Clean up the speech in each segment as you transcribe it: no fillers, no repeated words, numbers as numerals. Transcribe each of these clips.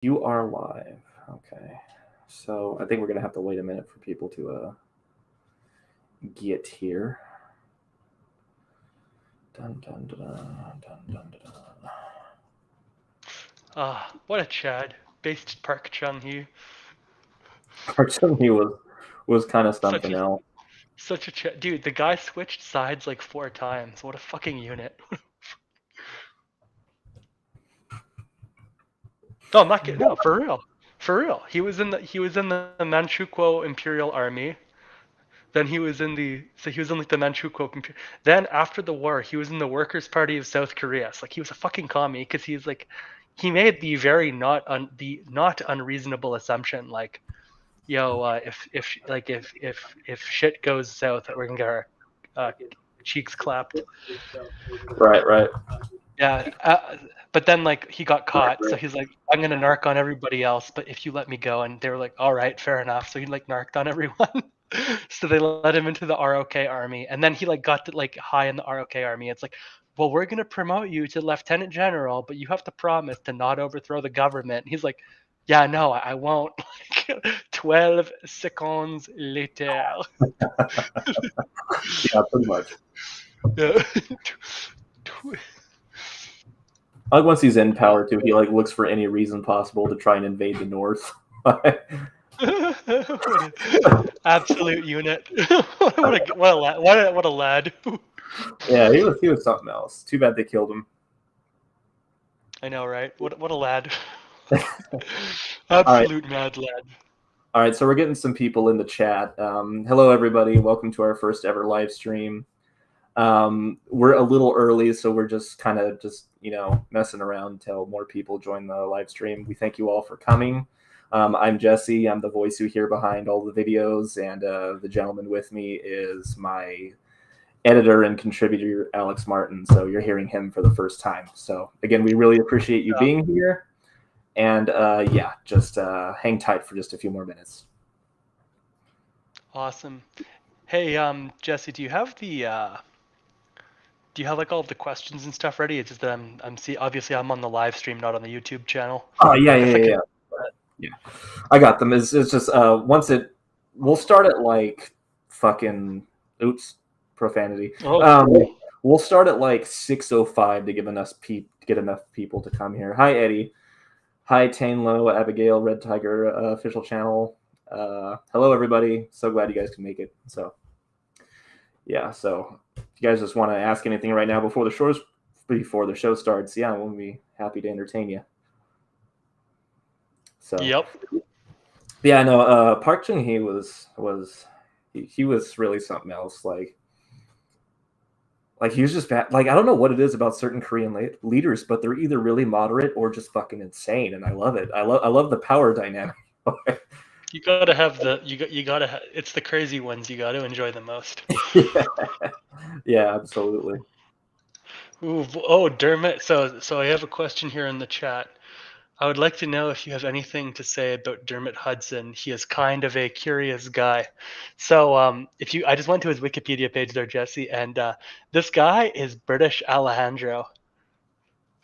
You are live. Okay. So I think we're going to have to wait a minute for people to get here. Dun, dun, dun, dun, dun, dun, dun. What a Chad. Based Park Chung-hee. Park Chung-hee was kind of something else. Such a Chad. Dude, the guy switched sides like 4 times. What a fucking unit. No, I'm not kidding. No, for real. For real. He was in the Manchukuo Imperial Army. Then he was in the Manchukuo. Then after the war, he was in the Workers' Party of South Korea. So, like, he was a fucking commie because he's like, he made the very not unreasonable assumption, like, yo, if shit goes south, we're gonna get our cheeks clapped. Right. Yeah, but then like he got caught, so he's like, I'm gonna narc on everybody else, but if you let me go, and they were like, all right, fair enough. So he like narked on everyone. So they let him into the ROK army, and then he like got to like high in the ROK army. It's like, well, we're gonna promote you to lieutenant general, but you have to promise to not overthrow the government. And he's like, yeah, no, I won't. Like 12 seconds later. Yeah, pretty much. Yeah. Like once he's in power too, he like looks for any reason possible to try and invade the North. Absolute unit. What a lad. Yeah, he was something else. Too bad they killed him. I know, right? What a lad. Absolute mad lad. All right, so we're getting some people in the chat. Hello, everybody. Welcome to our first ever live stream. We're a little early, so we're just kind of messing around until more people join the live stream. We thank you all for coming. I'm Jesse. I'm the voice you hear behind all the videos, and the gentleman with me is my editor and contributor, Alex Martin. So you're hearing him for the first time. So again, we really appreciate you being here. And just hang tight for just a few more minutes. Awesome. Hey, Jesse, do you have like all of the questions and stuff ready? It's just that obviously I'm on the live stream, not on the YouTube channel. Oh yeah. I got them. It's just we'll start at like fucking profanity. Oh. We'll start at like 6:05 to get enough people to come here. Hi Eddie. Hi Tainlo, Abigail, Red Tiger official channel. Hello everybody. So glad you guys can make it. So yeah, so if you guys just want to ask anything right now before the show starts, yeah, we'll be happy to entertain you. So yep. Yeah, no, Park Chung-hee was really something else. Like he was just bad. Like I don't know what it is about certain Korean leaders, but they're either really moderate or just fucking insane, and I love it. I love the power dynamic. You gotta have it's the crazy ones you gotta enjoy the most. Yeah, absolutely. Ooh, oh, Dermot. So I have a question here in the chat. I would like to know if you have anything to say about Dermot Hudson. He is kind of a curious guy. So I just went to his Wikipedia page there, Jesse, and this guy is British Alejandro.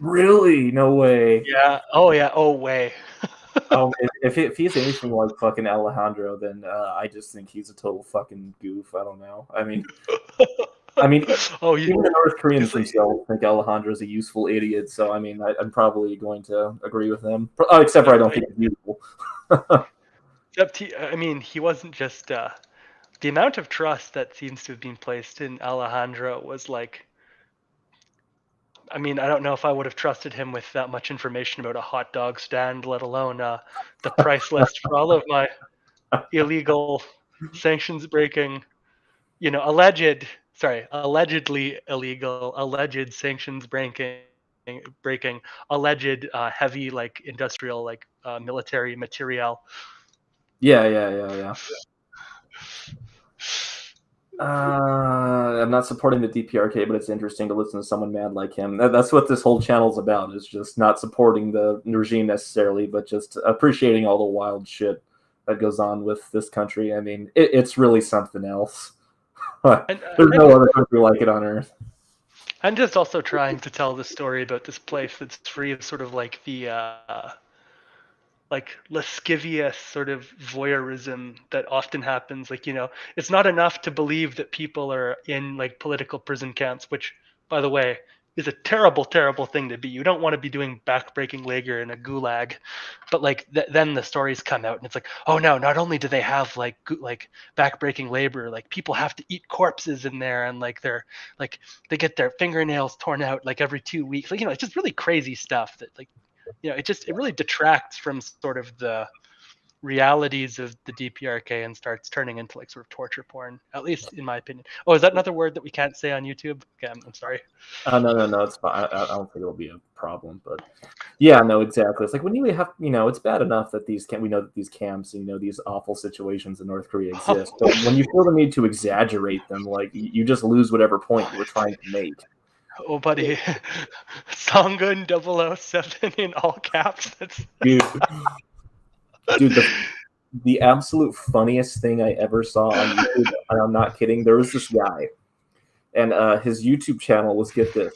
Really? No way. Yeah. Oh yeah. Oh way. If he's anything like fucking Alejandro, then I just think he's a total fucking goof. I don't know. I mean, even the North Koreans themselves think Alejandro's a useful idiot. So I mean, I'm probably going to agree with them. Except for I don't think he's useful. He wasn't just the amount of trust that seems to have been placed in Alejandro was like. I mean, I don't know if I would have trusted him with that much information about a hot dog stand, let alone the price list for all of my illegal sanctions breaking, allegedly illegal, alleged sanctions breaking, alleged heavy like industrial like military material. Yeah. I'm not supporting the DPRK, but it's interesting to listen to someone mad like him. That's what this whole channel's about, is just not supporting the regime necessarily, but just appreciating all the wild shit that goes on with this country. I mean, it's really something else. There's no other country like it on Earth. I'm just also trying to tell the story about this place that's free of sort of like the like lascivious sort of voyeurism that often happens. Like, it's not enough to believe that people are in like political prison camps, which, by the way, is a terrible, terrible thing to be. You don't want to be doing backbreaking labor in a gulag. But like then the stories come out and it's like, oh no, not only do they have like backbreaking labor, like people have to eat corpses in there, and like they get their fingernails torn out like every 2 weeks. Like, it's just really crazy stuff that, like, it really detracts from sort of the realities of the DPRK and starts turning into like sort of torture porn, at least in my opinion. Oh, is that another word that we can't say on YouTube? Okay, I'm sorry. No, it's fine. I don't think it'll be a problem, but yeah, no, exactly. It's like when you have, it's bad enough that we know that these camps, these awful situations in North Korea exist, but when you feel the need to exaggerate them, like you just lose whatever point you were trying to make. Oh, buddy. Songun 007 in all caps. That's Dude, the absolute funniest thing I ever saw on YouTube, and I'm not kidding, there was this guy, and his YouTube channel was, get this,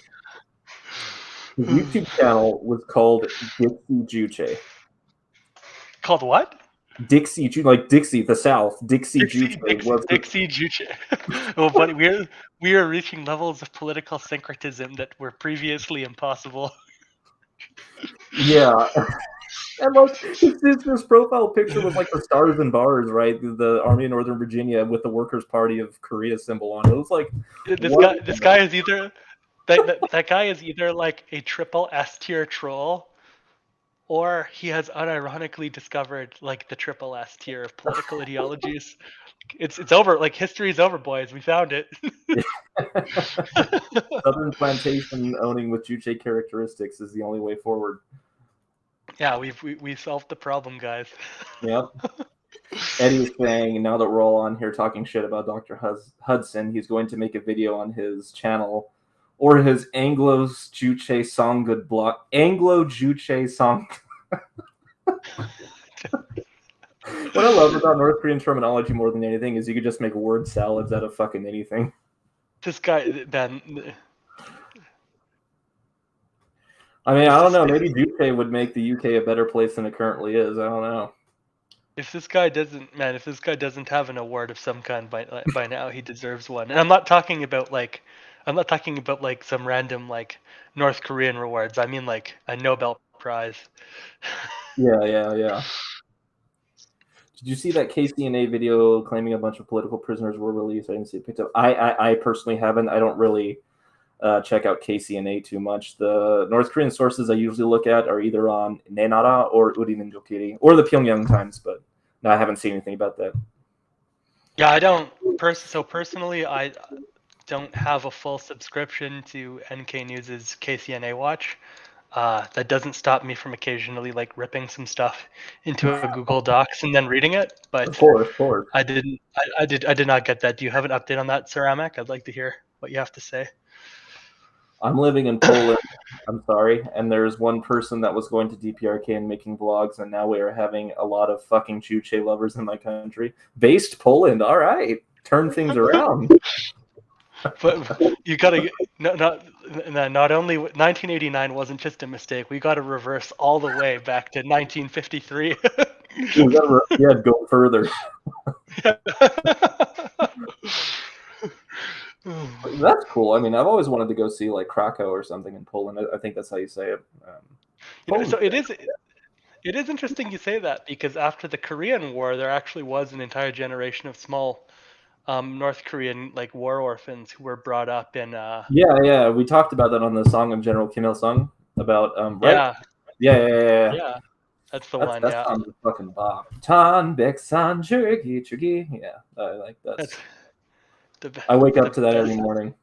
his YouTube channel was called Dixie Juche. Called what? Dixie, like Dixie, the South. Dixie Juche was Dixie Juche. Oh, buddy, we are reaching levels of political syncretism that were previously impossible. Yeah. And like his profile picture was like the stars and bars, right? The Army of Northern Virginia with the Workers' Party of Korea symbol on it. It was like This guy is either that guy is either like a triple S tier troll, or he has unironically discovered like the triple S tier of political ideologies. It's over. Like, history's over, boys. We found it. Southern plantation owning with Juche characteristics is the only way forward. Yeah, we solved the problem, guys. Yep. Eddie's saying, now that we're all on here talking shit about Dr. Hudson, he's going to make a video on his channel or his Anglo-Juche Songgood blog. Anglo-Juche Song. What I love about North Korean terminology more than anything is you could just make word salads out of fucking anything. This guy, Ben. I mean, I don't know. Maybe Juche would make the UK a better place than it currently is. I don't know. If this guy doesn't have an award of some kind by now, he deserves one. And I'm not talking about like some random like North Korean rewards. I mean like a Nobel Prize. Yeah. Did you see that KCNA video claiming a bunch of political prisoners were released? I didn't see it picked up. I personally haven't. I don't really check out KCNA too much. The North Korean sources I usually look at are either on Nenara or Urimin Jokiri or the Pyongyang Times, but no, I haven't seen anything about that. Yeah, I don't. Personally, I don't have a full subscription to NKnews' KCNA Watch. That doesn't stop me from occasionally like ripping some stuff into a Google Docs and then reading it. But Of course. I did not get that. Do you have an update on that, Ceramic? I'd like to hear what you have to say. I'm living in Poland. I'm sorry. And there's one person that was going to DPRK and making vlogs, and now we are having a lot of fucking Juche lovers in my country. Based Poland. All right. Turn things around. But you gotta not only 1989 wasn't just a mistake. We got to reverse all the way back to 1953. Go further. That's cool. I mean, I've always wanted to go see like Krakow or something in Poland. I think that's how you say it. So it is interesting you say that, because after the Korean War, there actually was an entire generation of small North Korean like war orphans who were brought up in. Yeah. We talked about that on the Song of General Kim Il Sung about right. Yeah. That's the one. That sounds a fucking bop. Tan Beksan Chugi. Yeah, I like that. I wake up to that every morning.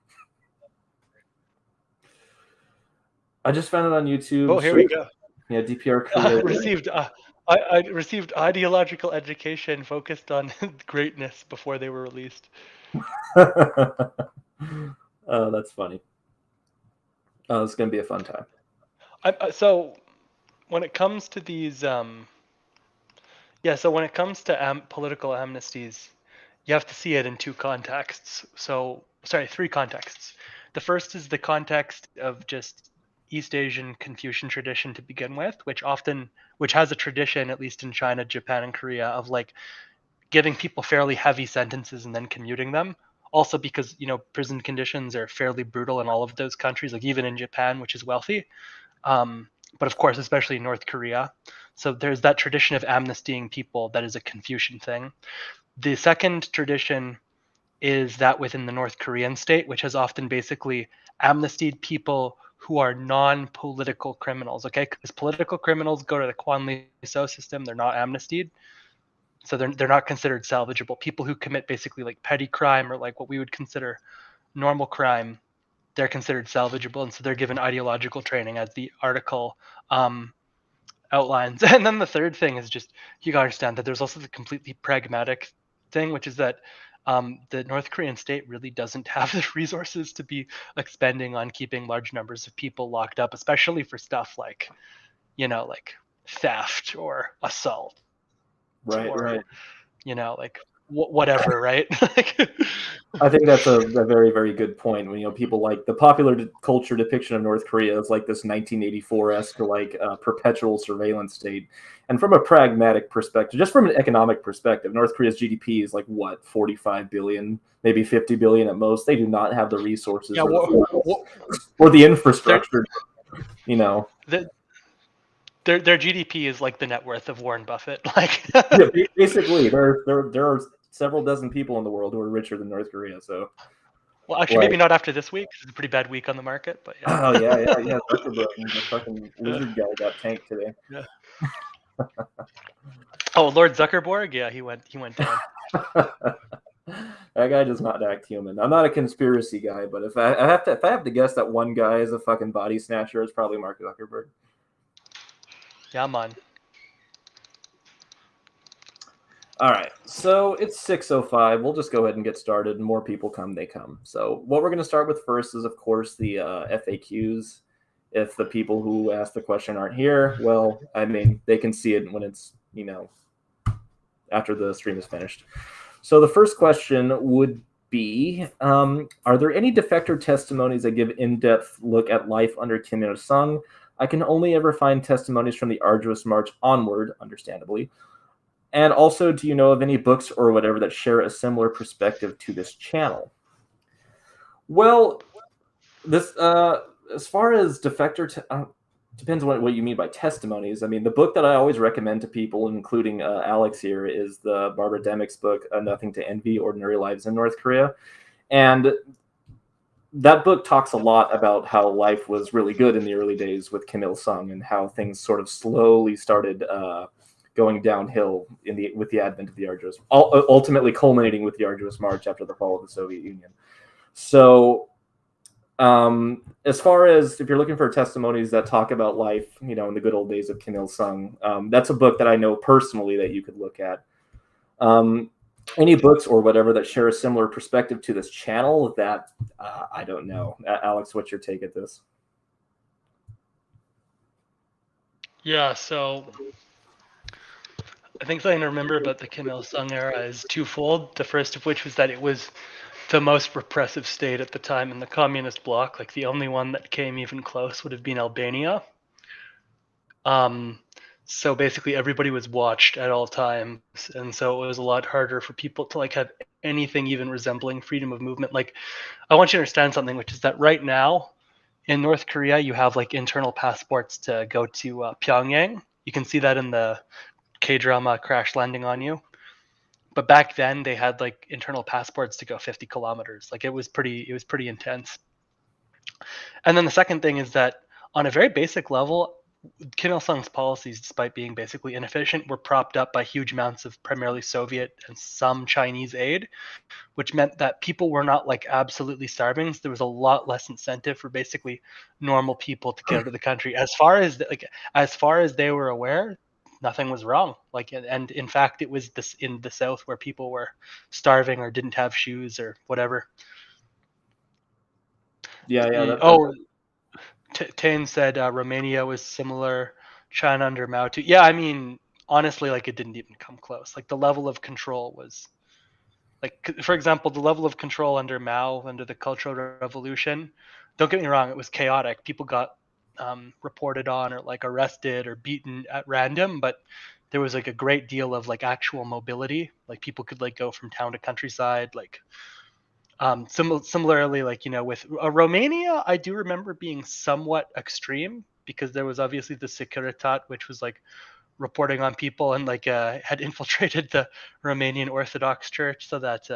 I just found it on YouTube. Oh, here we go. Yeah, DPR Korea. I received ideological education focused on greatness before they were released. Oh, that's funny. Oh, it's gonna be a fun time. So when it comes to these, when it comes to political amnesties, you have to see it in two contexts. Three contexts. The first is the context of just East Asian Confucian tradition to begin with, which has a tradition, at least in China, Japan, and Korea, of like giving people fairly heavy sentences and then commuting them. Also because, prison conditions are fairly brutal in all of those countries, like even in Japan, which is wealthy. But of course, especially in North Korea. So there's that tradition of amnestying people that is a Confucian thing. The second tradition is that within the North Korean state, which has often basically amnestied people who are non-political criminals, okay? Because political criminals go to the Kwan-Lee-So system, they're not amnestied. So they're not considered salvageable. People who commit basically like petty crime or like what we would consider normal crime, they're considered salvageable, and so they're given ideological training, as the article outlines. And then the third thing is just, you gotta understand that there's also the completely pragmatic thing, which is that the North Korean state really doesn't have the resources to be expending on keeping large numbers of people locked up, especially for stuff like, like theft or assault, Right, or right. like whatever, right? I think that's a very, very good point. When people like the popular culture depiction of North Korea is like this 1984-esque like perpetual surveillance state. And from a pragmatic perspective, just from an economic perspective, North Korea's GDP is like what, 45 billion, maybe 50 billion at most. They do not have the resources Yeah, or the infrastructure. the, their GDP is like the net worth of Warren Buffett. Like, Yeah, basically, there are several dozen people in the world who are richer than North Korea. So, well, actually, maybe not after this week. It's a pretty bad week on the market, but yeah. oh yeah. Zuckerberg, the fucking lizard guy, got tanked today. Yeah. Oh, Lord Zuckerberg, yeah, he went down. That guy does not act human. I'm not a conspiracy guy, but if I have to guess that one guy is a fucking body snatcher, it's probably Mark Zuckerberg. Yeah, man. All right, so it's 6:05. We'll just go ahead and get started. More people come, they come. So what we're going to start with first is, of course, the FAQs. If the people who asked the question aren't here, well, I mean, they can see it when it's, after the stream is finished. So the first question would be, are there any defector testimonies that give in-depth look at life under Kim Il-sung? I can only ever find testimonies from the arduous march onward, understandably. And also, do you know of any books or whatever that share a similar perspective to this channel? Well, this as far as defector, depends on what you mean by testimonies. I mean, the book that I always recommend to people, including Alex here, is the Barbara Demick's book, Nothing to Envy, Ordinary Lives in North Korea. And that book talks a lot about how life was really good in the early days with Kim Il-sung and how things sort of slowly started going downhill with the advent of the arduous, ultimately culminating with the arduous march after the fall of the Soviet Union. So, as far as if you're looking for testimonies that talk about life, in the good old days of Kim Il-sung, that's a book that I know personally that you could look at. Any books or whatever that share a similar perspective to this channel, that I don't know. Alex, what's your take at this? Yeah, so I think something to remember about the Kim Il-sung era is twofold. The first of which was that it was the most repressive state at the time in the communist bloc. Like, the only one that came even close would have been Albania. So basically everybody was watched at all times, and so it was a lot harder for people to like have anything even resembling freedom of movement. Like, I want you to understand something, which is that right now in North Korea you have like internal passports to go to Pyongyang. You can see that in the K-drama Crash Landing on You. But back then they had like internal passports to go 50 kilometers. Like, it was pretty intense. And then the second thing is that on a very basic level, Kim Il-sung's policies, despite being basically inefficient, were propped up by huge amounts of primarily Soviet and some Chinese aid, which meant that people were not like absolutely starving. So there was a lot less incentive for basically normal people to get out of the country. As far as they were aware, nothing was wrong. Like, and in fact, it was this in the south where people were starving or didn't have shoes or whatever. Yeah. Tane said Romania was similar, China under Mao too. Yeah, I mean, honestly, like, it didn't even come close. Like, the level of control was, like, for example, the level of control under Mao, under the Cultural Revolution. Don't get me wrong, it was chaotic. People got reported on or like arrested or beaten at random, but there was like a great deal of like actual mobility. Like people could like go from town to countryside. Like similarly, like with Romania, I do remember being somewhat extreme because there was obviously the Securitate, which was like reporting on people and like had infiltrated the Romanian Orthodox Church so that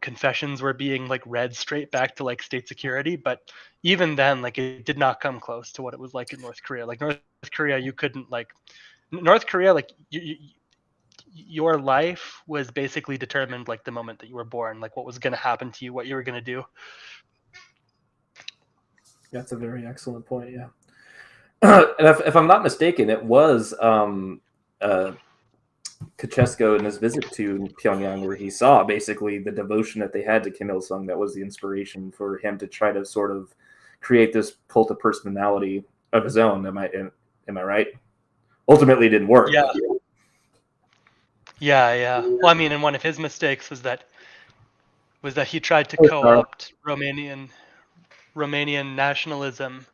confessions were being like read straight back to like state security. But even then, like it did not come close to what it was like in North Korea. Like North Korea, you couldn't like North Korea, like your life was basically determined like the moment that you were born, like what was going to happen to you, what you were going to do. That's a very excellent point. Yeah. And if I'm not mistaken, it was Kachesko in his visit to Pyongyang where he saw basically the devotion that they had to Kim Il Sung. That was the inspiration for him to try to sort of create this cult of personality of his own. Am I right? Ultimately, it didn't work. Yeah. Yeah. Well, I mean, and one of his mistakes was that he tried to co-opt Romanian nationalism.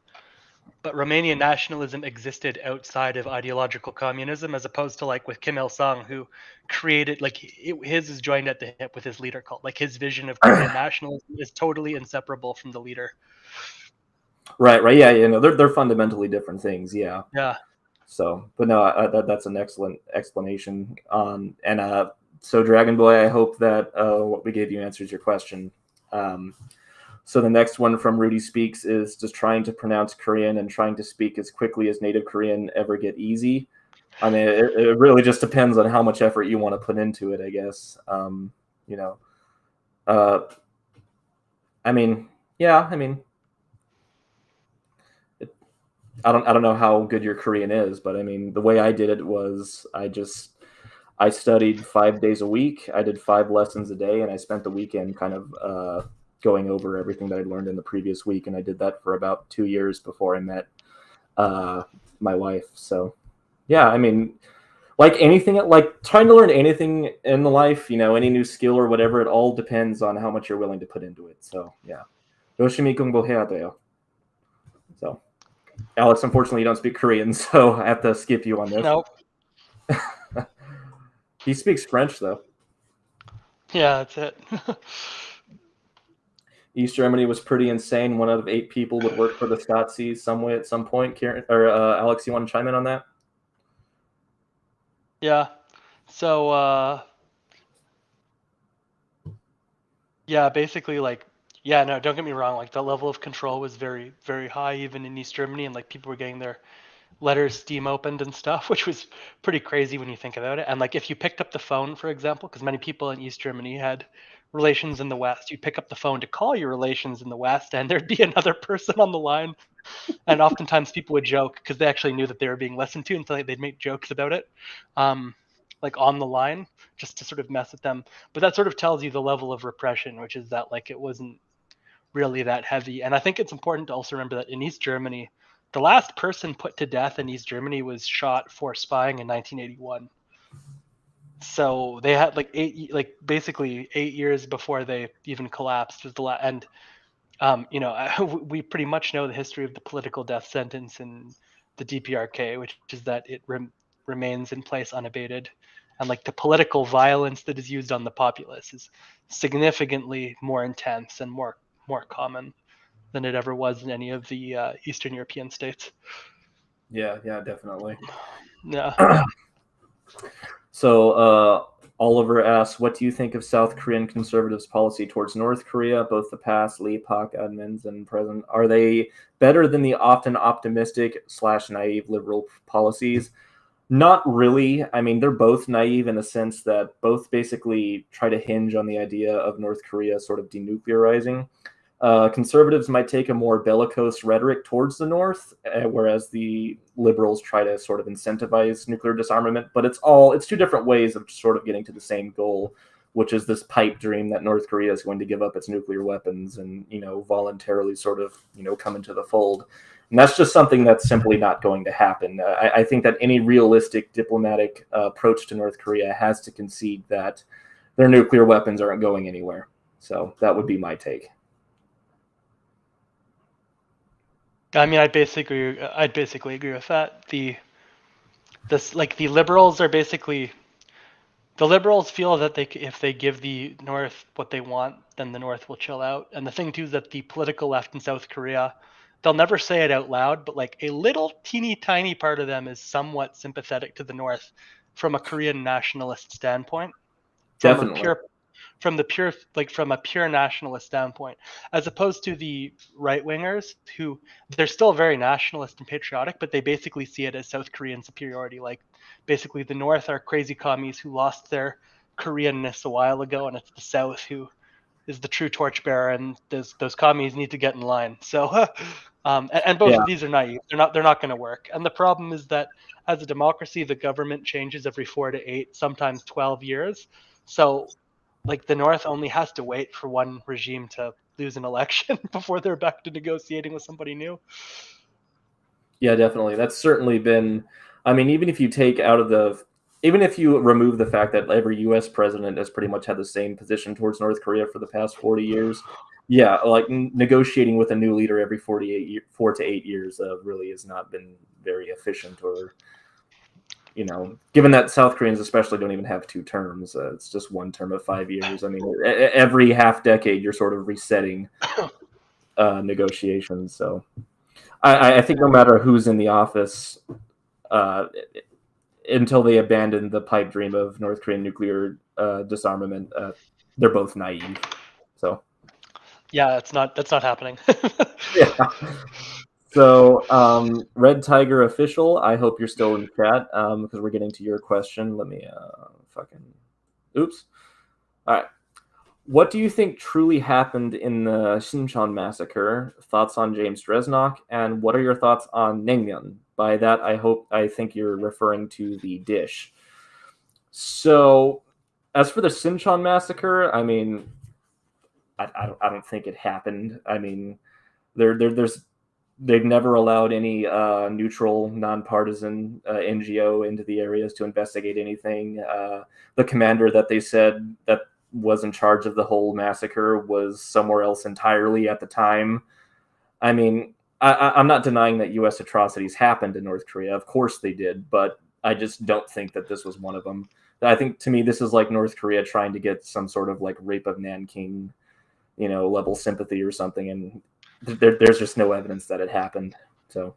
But Romanian nationalism existed outside of ideological communism, as opposed to like with Kim Il Sung, who created like his is joined at the hip with his leader cult. Like his vision of Korean nationalism is totally inseparable from the leader. Right. Yeah. No, they're fundamentally different things. Yeah. Yeah. So, but no, that's an excellent explanation. So Dragon Boy, I hope that what we gave you answers your question. So the next one from Rudy Speaks is just trying to pronounce Korean and trying to speak as quickly as native Korean ever get easy. I mean, it really just depends on how much effort you want to put into it, I guess. I mean, yeah, I mean, I don't know how good your Korean is, but I mean, the way I did it was I studied 5 days a week. I did 5 lessons a day, and I spent the weekend kind of going over everything that I'd learned in the previous week. And I did that for about 2 years before I met my wife. So, yeah, I mean, like anything, like trying to learn anything in the life, any new skill or whatever, it all depends on how much you're willing to put into it. So, yeah. 열심히 공부해야 돼요. So, Alex, unfortunately, you don't speak Korean, so I have to skip you on this. Nope. He speaks French, though. Yeah, that's it. East Germany was pretty insane. 1 out of 8 people would work for the Stasi some way at some point. Karen or Alex, you want to chime in on that? Yeah. So yeah, basically like no, don't get me wrong, like the level of control was very, very high even in East Germany, and like people were getting their letters steam opened and stuff, which was pretty crazy when you think about it. And like if you picked up the phone, for example, because many people in East Germany had relations in the West, you'd pick up the phone to call your relations in the West, and there'd be another person on the line. And oftentimes people would joke because they actually knew that they were being listened to, and so they'd make jokes about it, like on the line, just to sort of mess with them. But that sort of tells you the level of repression, which is that like it wasn't really that heavy. And I think it's important to also remember that in East Germany, the last person put to death in East Germany was shot for spying in 1981. So they had like basically 8 years before they even collapsed was the last. And we pretty much know the history of the political death sentence in the DPRK, which is that it remains in place unabated, and like the political violence that is used on the populace is significantly more intense and more common than it ever was in any of the Eastern European states. Yeah, definitely. Yeah. So Oliver asks, what do you think of South Korean conservatives' policy towards North Korea, both the past Lee Pak admins and present? Are they better than the often optimistic / naive liberal policies? Not really. I mean, they're both naive in the sense that both basically try to hinge on the idea of North Korea sort of denuclearizing. Conservatives might take a more bellicose rhetoric towards the North, whereas the liberals try to sort of incentivize nuclear disarmament. But it's 2 different ways of sort of getting to the same goal, which is this pipe dream that North Korea is going to give up its nuclear weapons and, voluntarily sort of, come into the fold. And that's just something that's simply not going to happen. I think that any realistic diplomatic approach to North Korea has to concede that their nuclear weapons aren't going anywhere. So that would be my take. I mean, I'd basically agree with that. The liberals are basically, the liberals feel that if they give the North what they want, then the North will chill out. And the thing too is that the political left in South Korea, they'll never say it out loud, but like a little teeny tiny part of them is somewhat sympathetic to the North from a Korean nationalist standpoint, from a Definitely. pure from a pure nationalist standpoint, as opposed to the right wingers who, they're still very nationalist and patriotic, but they basically see it as South Korean superiority. Like basically the North are crazy commies who lost their Koreanness a while ago, and it's the South who is the true torchbearer, and those commies need to get in line. So, and both Yeah. of these are naive. They're not going to work. And the problem is that as a democracy, the government changes every 4 to 8, sometimes 12 years. So, like the North only has to wait for one regime to lose an election before they're back to negotiating with somebody new. Yeah, definitely. That's certainly been. I mean, even if you take out of the, even if you remove the fact that every U.S. president has pretty much had the same position towards North Korea for the past 40 years, yeah, like negotiating with a new leader every 4 to 8 years really has not been very efficient. Or, given that South Koreans especially don't even have 2 terms, it's just one term of 5 years. I mean, every half decade you're sort of resetting negotiations. So I think no matter who's in the office, uh, until they abandon the pipe dream of North Korean nuclear disarmament, they're both naive. So Yeah, that's not happening. yeah. So Red Tiger official, I hope you're still in the chat because we're getting to your question. Let me oops. All right. What do you think truly happened in the Sinchon massacre? Thoughts on James Dresnock, and what are your thoughts on Naengmyeon? By that, I think you're referring to the dish. So, as for the Sinchon massacre, I mean, I don't think it happened. I mean, they've never allowed any neutral, nonpartisan NGO into the areas to investigate anything. The commander that they said that was in charge of the whole massacre was somewhere else entirely at the time. I mean, I'm not denying that U.S. atrocities happened in North Korea. Of course they did, but I just don't think that this was one of them. I think to me this is like North Korea trying to get some sort of like rape of Nanking, level sympathy or something, and there's just no evidence that it happened. So,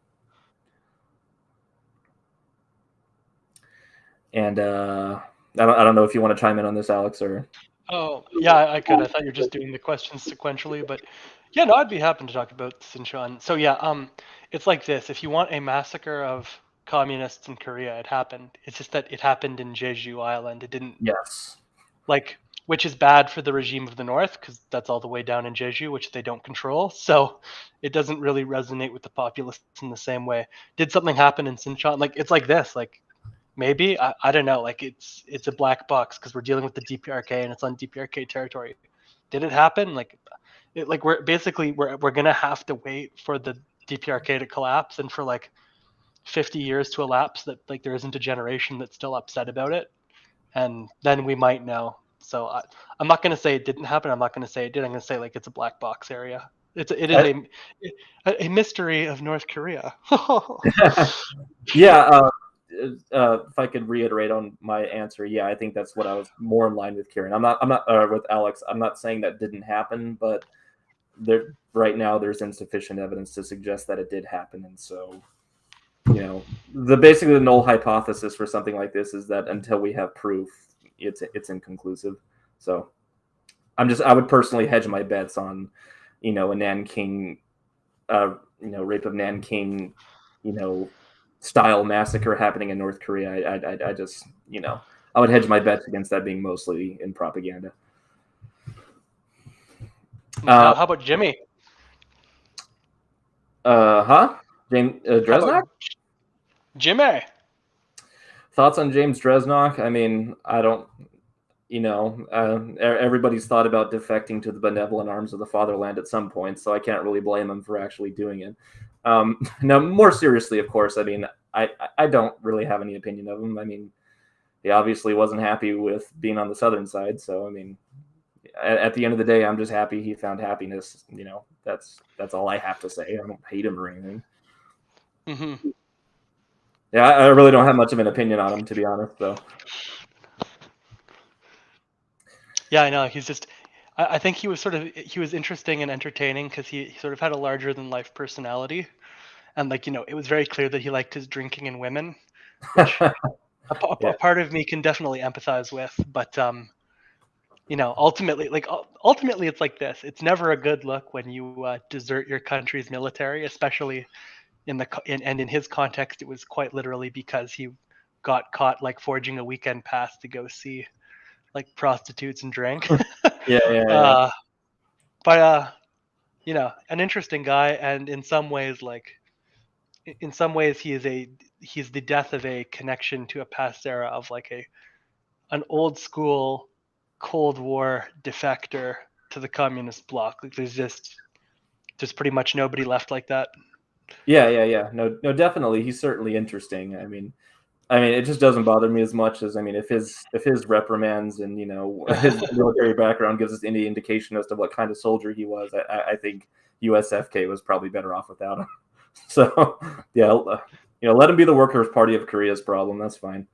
and I don't know if you want to chime in on this, Alex, or Oh, yeah, I could. I thought you were just doing the questions sequentially, but yeah, no, I'd be happy to talk about Sinchon. So yeah, it's like this. If you want a massacre of communists in Korea, it happened. It's just that it happened in Jeju Island. It didn't, yes, like, which is bad for the regime of the North because that's all the way down in Jeju, which they don't control. So it doesn't really resonate with the populace in the same way. Did something happen in Sinchon? Like, it's like this. Like, maybe, I don't know. Like it's a black box because we're dealing with the DPRK and it's on DPRK territory. Did it happen? We're gonna have to wait for the DPRK to collapse and for like 50 years to elapse that like there isn't a generation that's still upset about it, and then we might know. So I'm not gonna say it didn't happen. I'm not gonna say it did. I'm gonna say like it's a black box area. It is a mystery of North Korea. yeah. If I could reiterate on my answer, yeah, I think that's what I was more in line with Kieran. I'm not with Alex. I'm not saying that didn't happen, but right now there's insufficient evidence to suggest that it did happen, and so basically the null hypothesis for something like this is that until we have proof, it's inconclusive. So I would personally hedge my bets on a Nanking rape of Nanking style massacre happening in North Korea. I just I would hedge my bets against that being mostly in propaganda. How about Jimmy? James Dresnock? Jimmy. Thoughts on James Dresnock? I mean, I don't, everybody's thought about defecting to the benevolent arms of the fatherland at some point, so I can't really blame him for actually doing it. Now, more seriously, of course, I mean, I don't really have any opinion of him. I mean, he obviously wasn't happy with being on the southern side, so I mean, at the end of the day, I'm just happy he found happiness. That's all I have to say. I don't hate him or anything. Mm-hmm. Yeah, I really don't have much of an opinion on him, to be honest. So. Yeah, I know. He's just. I think he was interesting and entertaining because he sort of had a larger than life personality, and it was very clear that he liked his drinking and women, which a part of me can definitely empathize with. But ultimately it's like this. It's never a good look when you desert your country's military, especially in his context, it was quite literally because he got caught forging a weekend pass to go see prostitutes and drink. Yeah. But an interesting guy, and in some ways he's the death of a connection to a past era of an old school Cold War defector to the communist bloc. There's just pretty much nobody left like that. Yeah. No, definitely. He's certainly interesting. I mean, it just doesn't bother me as much as, if his reprimands and, his military background gives us any indication as to what kind of soldier he was, I think USFK was probably better off without him. So, yeah, let him be the Workers' Party of Korea's problem. That's fine.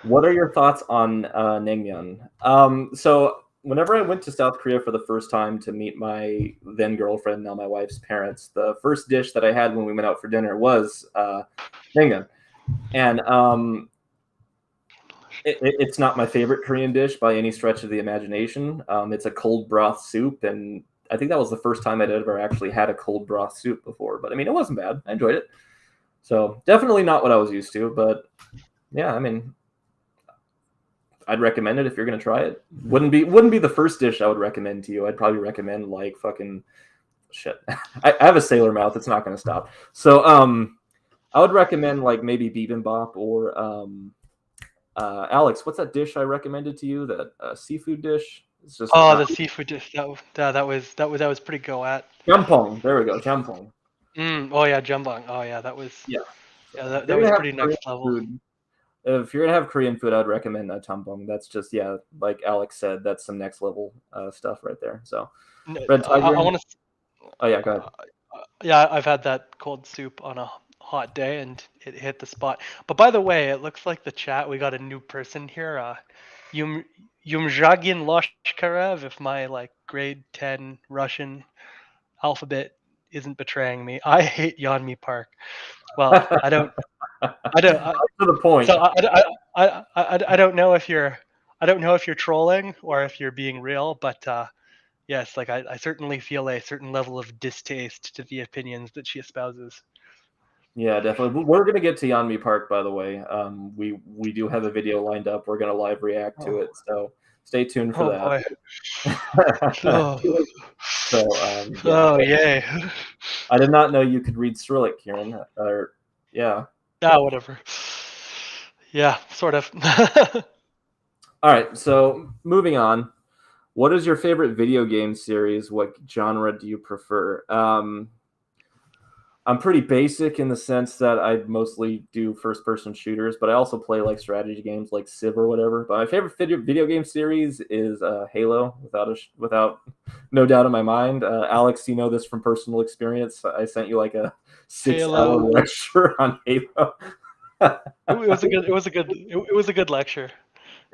What are your thoughts on naengmyeon? So whenever I went to South Korea for the first time to meet my then girlfriend, now my wife's parents, the first dish that I had when we went out for dinner was naengmyeon. And it's not my favorite Korean dish by any stretch of the imagination. It's a cold broth soup, and I think that was the first time I'd ever actually had a cold broth soup before. But it wasn't bad. I enjoyed it. So definitely not what I was used to, but yeah, I'd recommend it if you're gonna try it. Wouldn't be the first dish I would recommend to you. I'd probably recommend fucking shit. I have a sailor mouth. It's not gonna stop. So I would recommend maybe bibimbap or Alex. What's that dish I recommended to you? That seafood dish. It's just the seafood dish. That was pretty go at. Jampong. There we go. Jampong. Oh yeah, jambang. Oh yeah, that was. Yeah. That was pretty next level. Food, if you're gonna have Korean food, I'd recommend jampong. That's just like Alex said, that's some next level stuff right there. So, Red Tiger. I want to. Oh yeah, go ahead. Yeah, I've had that cold soup on a hot day, and it hit the spot. But by the way, it looks like the chat. We got a new person here. Yumzhagin Loshkarev. If my grade 10 Russian alphabet isn't betraying me, I hate Yeonmi Park. Well, I don't. To the point. So I don't know if you're trolling or if you're being real, but yes, I certainly feel a certain level of distaste to the opinions that she espouses. Yeah, definitely. We're gonna get to Yeonmi Park, by the way. We do have a video lined up. We're gonna live react to it, so stay tuned for that. So, oh yay! I did not know you could read Cyrillic, Kieran. Yeah. Whatever. Yeah, sort of. All right, so moving on. What is your favorite video game series? What genre do you prefer? I'm pretty basic in the sense that I mostly do first-person shooters, but I also play strategy games like Civ or whatever. But my favorite video game series is Halo, without no doubt in my mind. Alex, you know this from personal experience. I sent you a 6-hour lecture on Halo. It was a good lecture.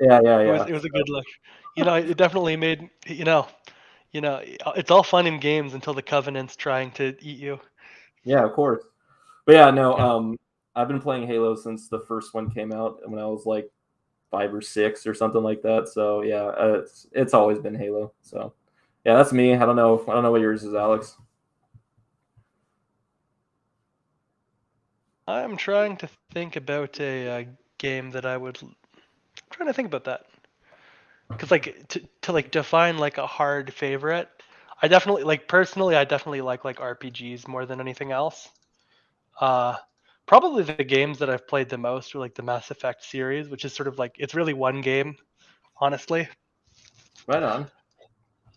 Yeah. It was a good lecture. It definitely made it's all fun in games until the Covenant's trying to eat you. Yeah, of course. But yeah, no, I've been playing Halo since the first one came out when I was 5 or 6 or something like that. So yeah, it's always been Halo. So yeah, that's me. I don't know what yours is, Alex. I'm trying to think about a game that I would. I'm trying to think about that. Because to define a hard favorite, I definitely personally I definitely like RPGs more than anything else. Probably the games that I've played the most are the Mass Effect series, which is sort of it's really one game, honestly. Right on.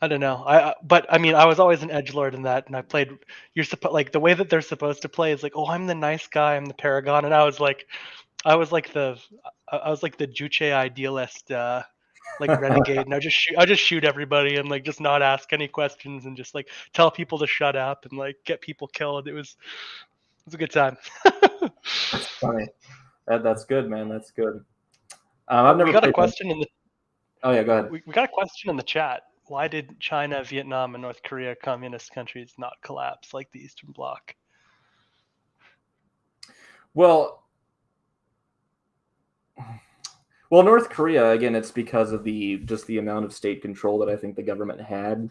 I don't know. But I was always an edgelord in that, and I played. You're supposed the way that they're supposed to play is oh, I'm the nice guy, I'm the paragon, and I was the I was like the Juche idealist, like renegade, and I just shoot everybody and like just not ask any questions and just like tell people to shut up and like get people killed. It was a good time. That's funny. That's good, man. That's good. Oh, I've we never got a played that. question in the Oh yeah, go ahead. we got a question in the chat. Why did China, Vietnam, and North Korea, communist countries, not collapse like the Eastern Bloc? Well, North Korea, again, it's because of the amount of state control that I think the government had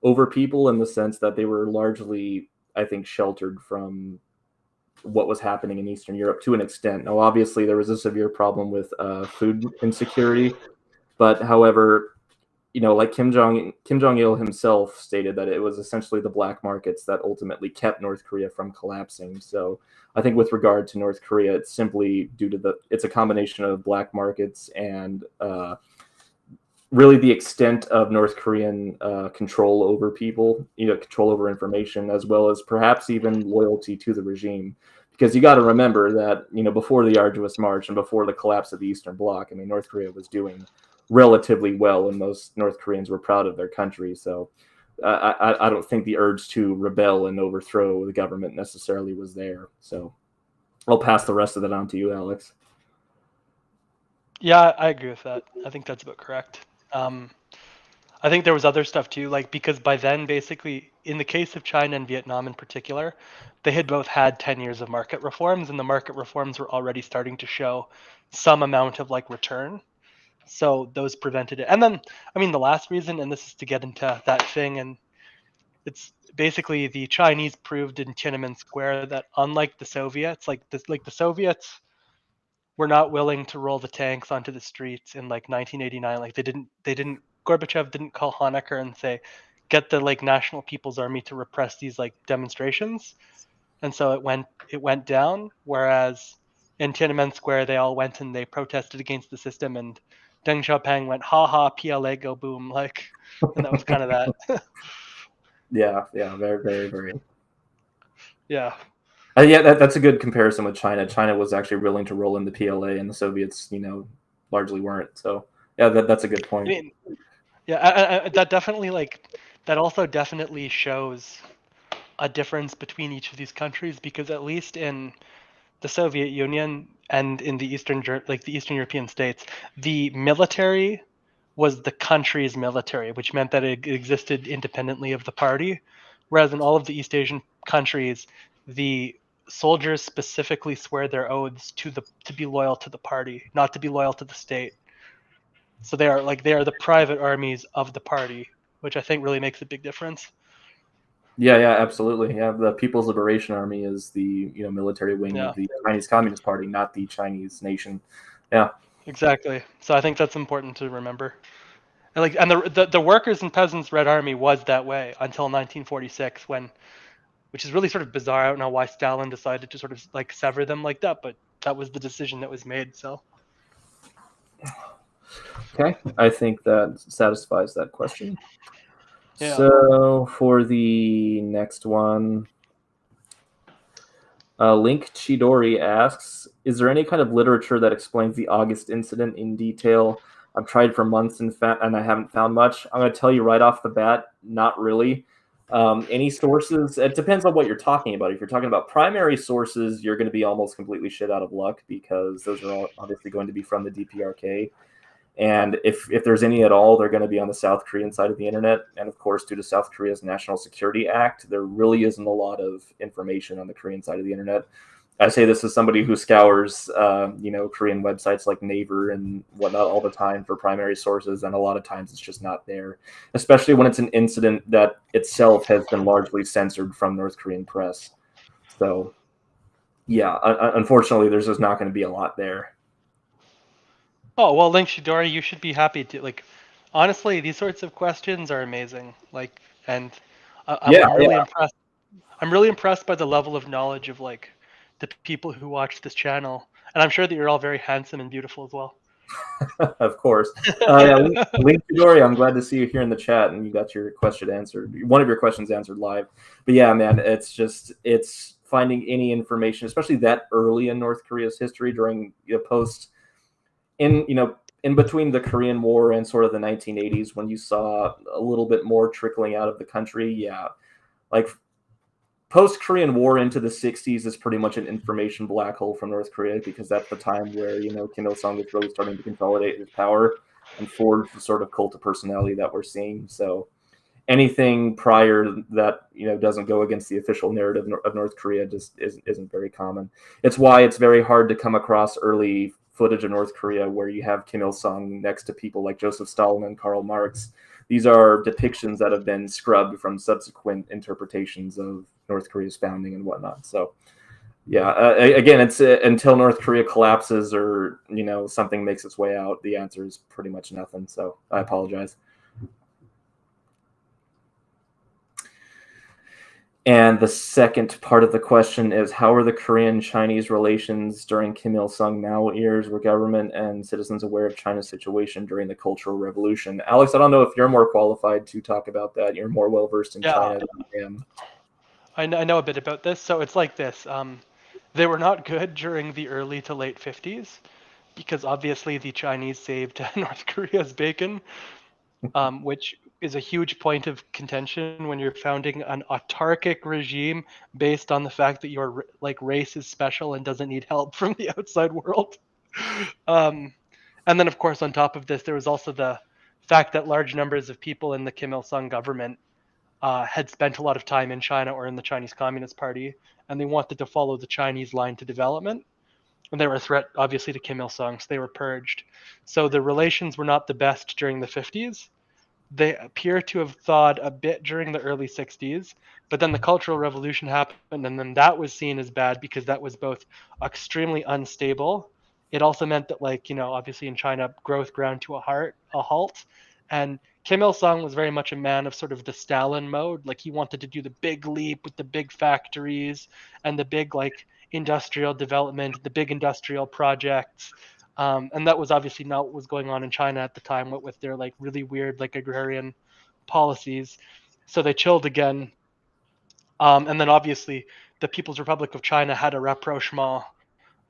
over people, in the sense that they were largely, I think, sheltered from what was happening in Eastern Europe to an extent. Now, obviously, there was a severe problem with food insecurity, but however, like Kim Jong Il himself stated that it was essentially the black markets that ultimately kept North Korea from collapsing. So I think with regard to North Korea, it's simply due to it's a combination of black markets and really the extent of North Korean control over people, control over information, as well as perhaps even loyalty to the regime. Because you got to remember that, before the arduous march and before the collapse of the Eastern Bloc, I mean, North Korea was doing relatively well, and most North Koreans were proud of their country. So I don't think the urge to rebel and overthrow the government necessarily was there. So I'll pass the rest of that on to you, Alex. Yeah, I agree with that. I think that's about correct. I think there was other stuff too, like because by then, basically, in the case of China and Vietnam in particular, they had both had 10 years of market reforms, and the market reforms were already starting to show some amount of like return. So those prevented it. And then, I mean, the last reason, and this is to get into that thing, and it's basically the Chinese proved in Tiananmen Square that unlike the Soviets, like the Soviets were not willing to roll the tanks onto the streets in like 1989. Like they didn't Gorbachev didn't call Honecker and say, get the like National People's Army to repress these like demonstrations. And so it went down. Whereas in Tiananmen Square, they all went and they protested against the system, and Deng Xiaoping went, ha ha, PLA go boom, like, and that was kind of that. Yeah, very, very, very. Yeah. Yeah, that's a good comparison with China. China was actually willing to roll in the PLA, and the Soviets, largely weren't. So yeah, that's a good point. I mean, yeah, that definitely that also definitely shows a difference between each of these countries, because at least in the Soviet Union and in the the Eastern European states, the military was the country's military, which meant that it existed independently of the party. Whereas in all of the East Asian countries, the soldiers specifically swear their oaths to be loyal to the party, not to be loyal to the state. So they are the private armies of the party, which I think really makes a big difference. Yeah, absolutely. Yeah, the People's Liberation Army is the military wing of the Chinese Communist Party, not the Chinese nation. Yeah, exactly. So I think that's important to remember. And the Workers and Peasants Red Army was that way until 1946, which is really sort of bizarre. I don't know why Stalin decided to sort of like sever them like that, but that was the decision that was made. So. Okay, I think that satisfies that question. Yeah. So for the next one, Link Chidori asks, is there any kind of literature that explains the August incident in detail? I've tried for months and I haven't found much. I'm going to tell you right off the bat, not really. Any sources, it depends on what you're talking about. If you're talking about primary sources, you're going to be almost completely shit out of luck, because those are all obviously going to be from the DPRK. And if there's any at all, they're going to be on the South Korean side of the internet. And of course, due to South Korea's National Security Act, there really isn't a lot of information on the Korean side of the internet. I say this as somebody who scours, Korean websites like Naver and whatnot all the time for primary sources, and a lot of times it's just not there, especially when it's an incident that itself has been largely censored from North Korean press. So, yeah, unfortunately, there's just not going to be a lot there. Oh well, Link Shidori, you should be happy to honestly, these sorts of questions are amazing. And I'm really impressed. I'm really impressed by the level of knowledge of the people who watch this channel, and I'm sure that you're all very handsome and beautiful as well. Of course. Link Chidori, I'm glad to see you here in the chat, and you got your question answered. One of your questions answered live. But yeah, man, it's finding any information, especially that early in North Korea's history during post in between the Korean War and sort of the 1980s, when you saw a little bit more trickling out of the country, yeah, like post-Korean War into the 60s is pretty much an information black hole from North Korea, because that's the time where, Kim Il-sung is really starting to consolidate his power and forge the sort of cult of personality that we're seeing. So anything prior that, doesn't go against the official narrative of North Korea just isn't very common. It's why it's very hard to come across early footage of North Korea where you have Kim Il-sung next to people like Joseph Stalin and Karl Marx. These are depictions that have been scrubbed from subsequent interpretations of North Korea's founding and whatnot. So, yeah, again, it's until North Korea collapses or, something makes its way out, the answer is pretty much nothing. So I apologize. And the second part of the question is, how are the Korean-Chinese relations during Kim Il-sung Mao years? Were government and citizens aware of China's situation during the Cultural Revolution? Alex, I don't know if you're more qualified to talk about that. You're more well-versed in China than I am. I know a bit about this. So it's like this. They were not good during the early to late 50s because obviously the Chinese saved North Korea's bacon, which is a huge point of contention when you're founding an autarkic regime based on the fact that your race is special and doesn't need help from the outside world. And then, of course, on top of this, there was also the fact that large numbers of people in the Kim Il-sung government had spent a lot of time in China or in the Chinese Communist Party, and they wanted to follow the Chinese line to development. And they were a threat, obviously, to Kim Il-sung, so they were purged. So the relations were not the best during the 50s. They appear to have thawed a bit during the early 60s, but then the Cultural Revolution happened, and then that was seen as bad because that was both extremely unstable. It also meant that, obviously in China, growth ground to a halt. And Kim Il-sung was very much a man of sort of the Stalin mode. Like, he wanted to do the big leap with the big factories and the big, industrial development, the big industrial projects. And that was obviously not what was going on in China at the time with their really weird agrarian policies. So they chilled again. And then obviously the People's Republic of China had a rapprochement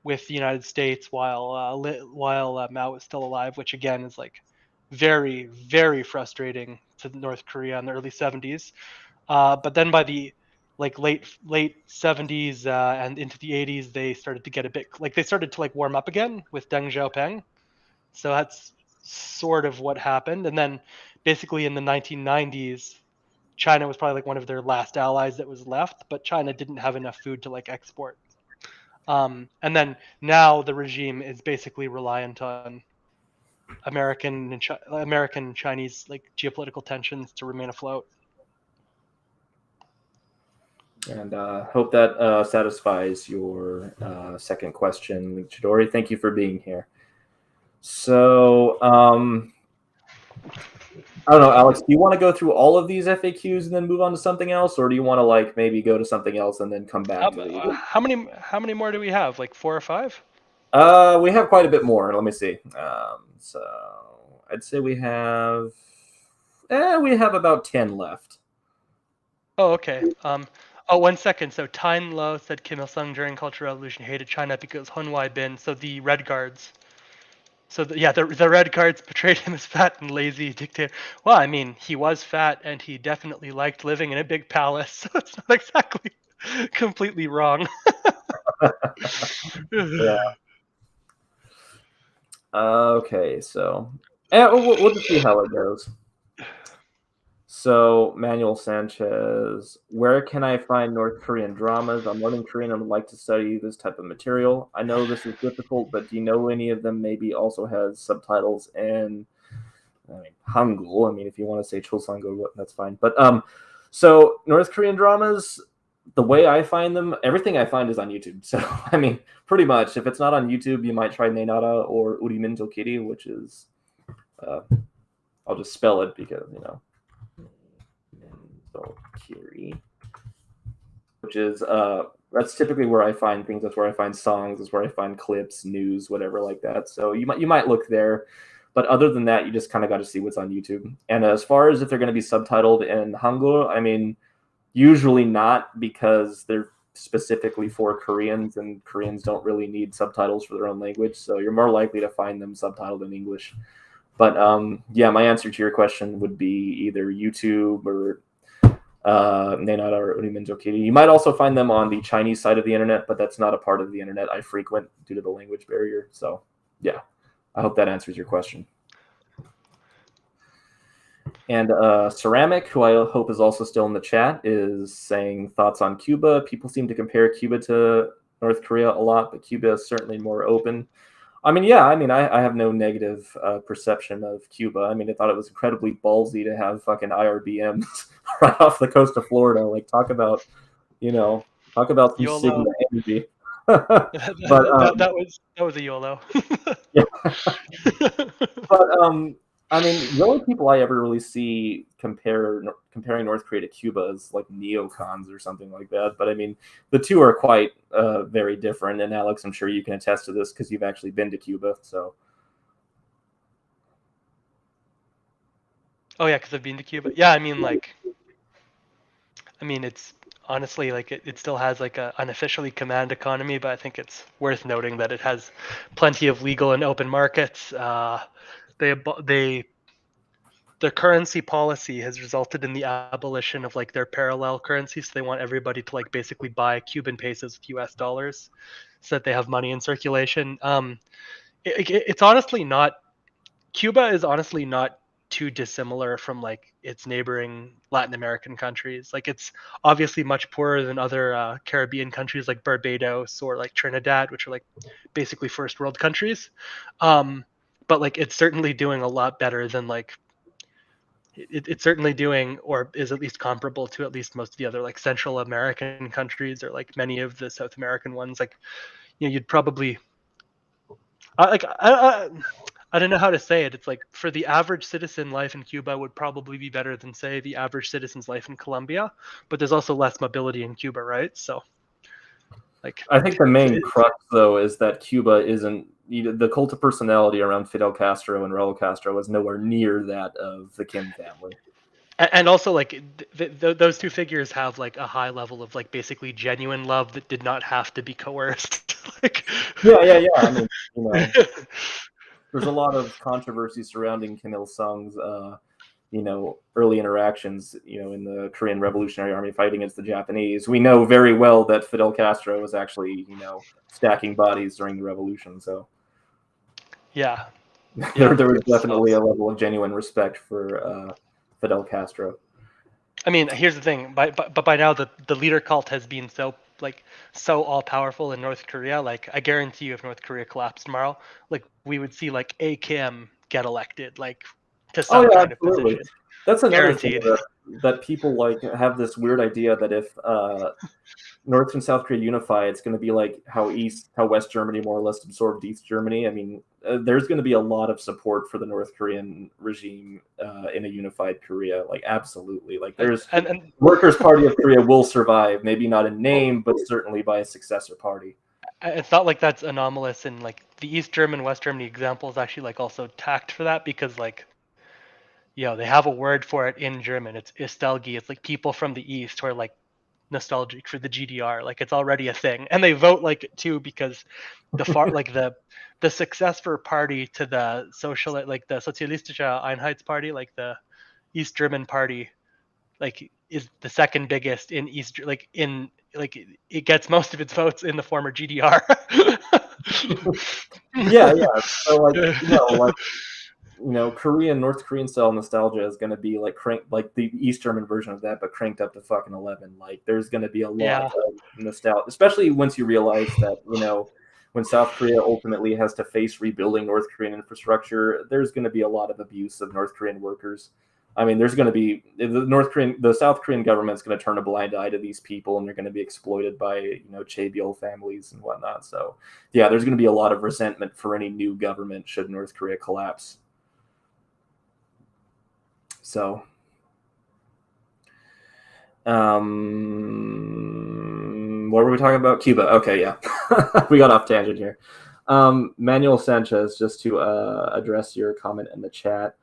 with the United States while Mao was still alive, which again is very, very frustrating to North Korea in the early 70s. But then by the late 70s and into the 80s, they started to get a bit they started to warm up again with Deng Xiaoping. So that's sort of what happened. And then basically in the 1990s, China was probably one of their last allies that was left, but China didn't have enough food to export. And then now the regime is basically reliant on American and Chinese geopolitical tensions to remain afloat. And hope that satisfies your second question, Chidori. Thank you for being here. So, I don't know, Alex, do you want to go through all of these FAQs and then move on to something else, or do you want to maybe go to something else and then come back to these? How many more do we have? 4 or 5? We have quite a bit more. Let me see. So I'd say we have about 10 left. Oh, okay. 1 second. So Tyne Lo said Kim Il-sung during Cultural Revolution hated China because Hun Wai Bin, so the Red Guards. So the Red Guards portrayed him as fat and lazy dictator. Well, I mean, he was fat and he definitely liked living in a big palace, so it's not exactly completely wrong. Yeah. Okay, so we'll just see how it goes. So, Manuel Sanchez, where can I find North Korean dramas? I'm learning Korean and would like to study this type of material. I know this is difficult, but do you know any of them maybe also has subtitles in Hangul? I mean, if you want to say Chosango, that's fine. But so North Korean dramas, the way I find them, everything I find is on YouTube. So, I mean, pretty much, if it's not on YouTube, you might try Neinara or Urimin Tokiri, which is, I'll just spell it because, Kiri, which is that's typically where I find things. That's where I find songs. That's where I find clips, news, whatever like that. So you might look there, but other than that, you just kind of got to see what's on YouTube. And as far as if they're going to be subtitled in Hangul, I mean, usually not, because they're specifically for Koreans, and Koreans don't really need subtitles for their own language, so you're more likely to find them subtitled in English. But yeah, my answer to your question would be either YouTube or Nenara or Unimenjokiri. You might also find them on the Chinese side of the internet, but that's not a part of the internet I frequent due to the language barrier. So yeah, I hope that answers your question. And Ceramic, who I hope is also still in the chat, is saying thoughts on Cuba. People seem to compare Cuba to North Korea a lot, but Cuba is certainly more open. I mean, yeah, I have no negative perception of Cuba. I mean, I thought it was incredibly ballsy to have fucking IRBMs right off the coast of Florida. Like, talk about some YOLO. Sigma energy. that was a YOLO. Yeah. But I mean, the only people I ever really see comparing North Korea to Cuba is like neocons or something like that. But I mean, the two are quite very different. And Alex, I'm sure you can attest to this because you've actually been to Cuba. So. Oh yeah, because I've been to Cuba. Yeah, I mean, it's honestly like it still has like a unofficially command economy, but I think it's worth noting that it has plenty of legal and open markets. The currency policy has resulted in the abolition of like their parallel currency, so they want everybody to like basically buy Cuban pesos with US dollars so that they have money in circulation. It's honestly not, Cuba is honestly not too dissimilar from like its neighboring Latin American countries. Like it's obviously much poorer than other Caribbean countries like Barbados or like Trinidad, which are like basically first world countries. But like it's certainly doing a lot better than like it's certainly doing, or is at least comparable to at least most of the other like Central American countries or like many of the South American ones. Like, you'd probably I don't know how to say it. It's like for the average citizen, life in Cuba would probably be better than say the average citizen's life in Colombia, but there's also less mobility in Cuba, right? So like, I think the main crux, though, is that Cuba isn't the cult of personality around Fidel Castro and Raul Castro is nowhere near that of the Kim family. And also like those two figures have like a high level of like basically genuine love that did not have to be coerced. Like, yeah. I mean, there's a lot of controversy surrounding Kim Il Sung's early interactions, in the Korean Revolutionary Army fighting against the Japanese. We know very well that Fidel Castro was actually, stacking bodies during the revolution. So yeah, there was definitely a level of genuine respect for Fidel Castro. I mean, here's the thing. But by now, the leader cult has been so all powerful in North Korea. Like, I guarantee you, if North Korea collapsed tomorrow, like we would see like a Kim get elected, like to some kind of position. That's another thing that people like have this weird idea that if North and South Korea unify, it's going to be like how West Germany more or less absorbed East Germany. I mean, there's going to be a lot of support for the North Korean regime in a unified Korea. Like, absolutely. Like, there's and Workers' Party of Korea will survive, maybe not in name, but certainly by a successor party. It's not like that's anomalous, and like the East German, West Germany example is actually like also tacked for that, because like, they have a word for it in German. It's Istelgi. It's like people from the East who are like nostalgic for the GDR. Like, it's already a thing, and they vote like it too, because the far like the successor party to the the Sozialistische Einheitsparty, like the East German party, like is the second biggest in East, like it gets most of its votes in the former GDR. yeah. So like North Korean style nostalgia is going to be like like the East German version of that, but cranked up to fucking 11. Like, there's going to be a lot of nostalgia, especially once you realize that, when South Korea ultimately has to face rebuilding North Korean infrastructure, there's going to be a lot of abuse of North Korean workers. I mean, there's going to be the South Korean government's going to turn a blind eye to these people, and they're going to be exploited by, chaebol families and whatnot. So yeah, there's going to be a lot of resentment for any new government should North Korea collapse. So, what were we talking about? Cuba. Okay, yeah. We got off tangent here. Manuel Sanchez, just to address your comment in the chat.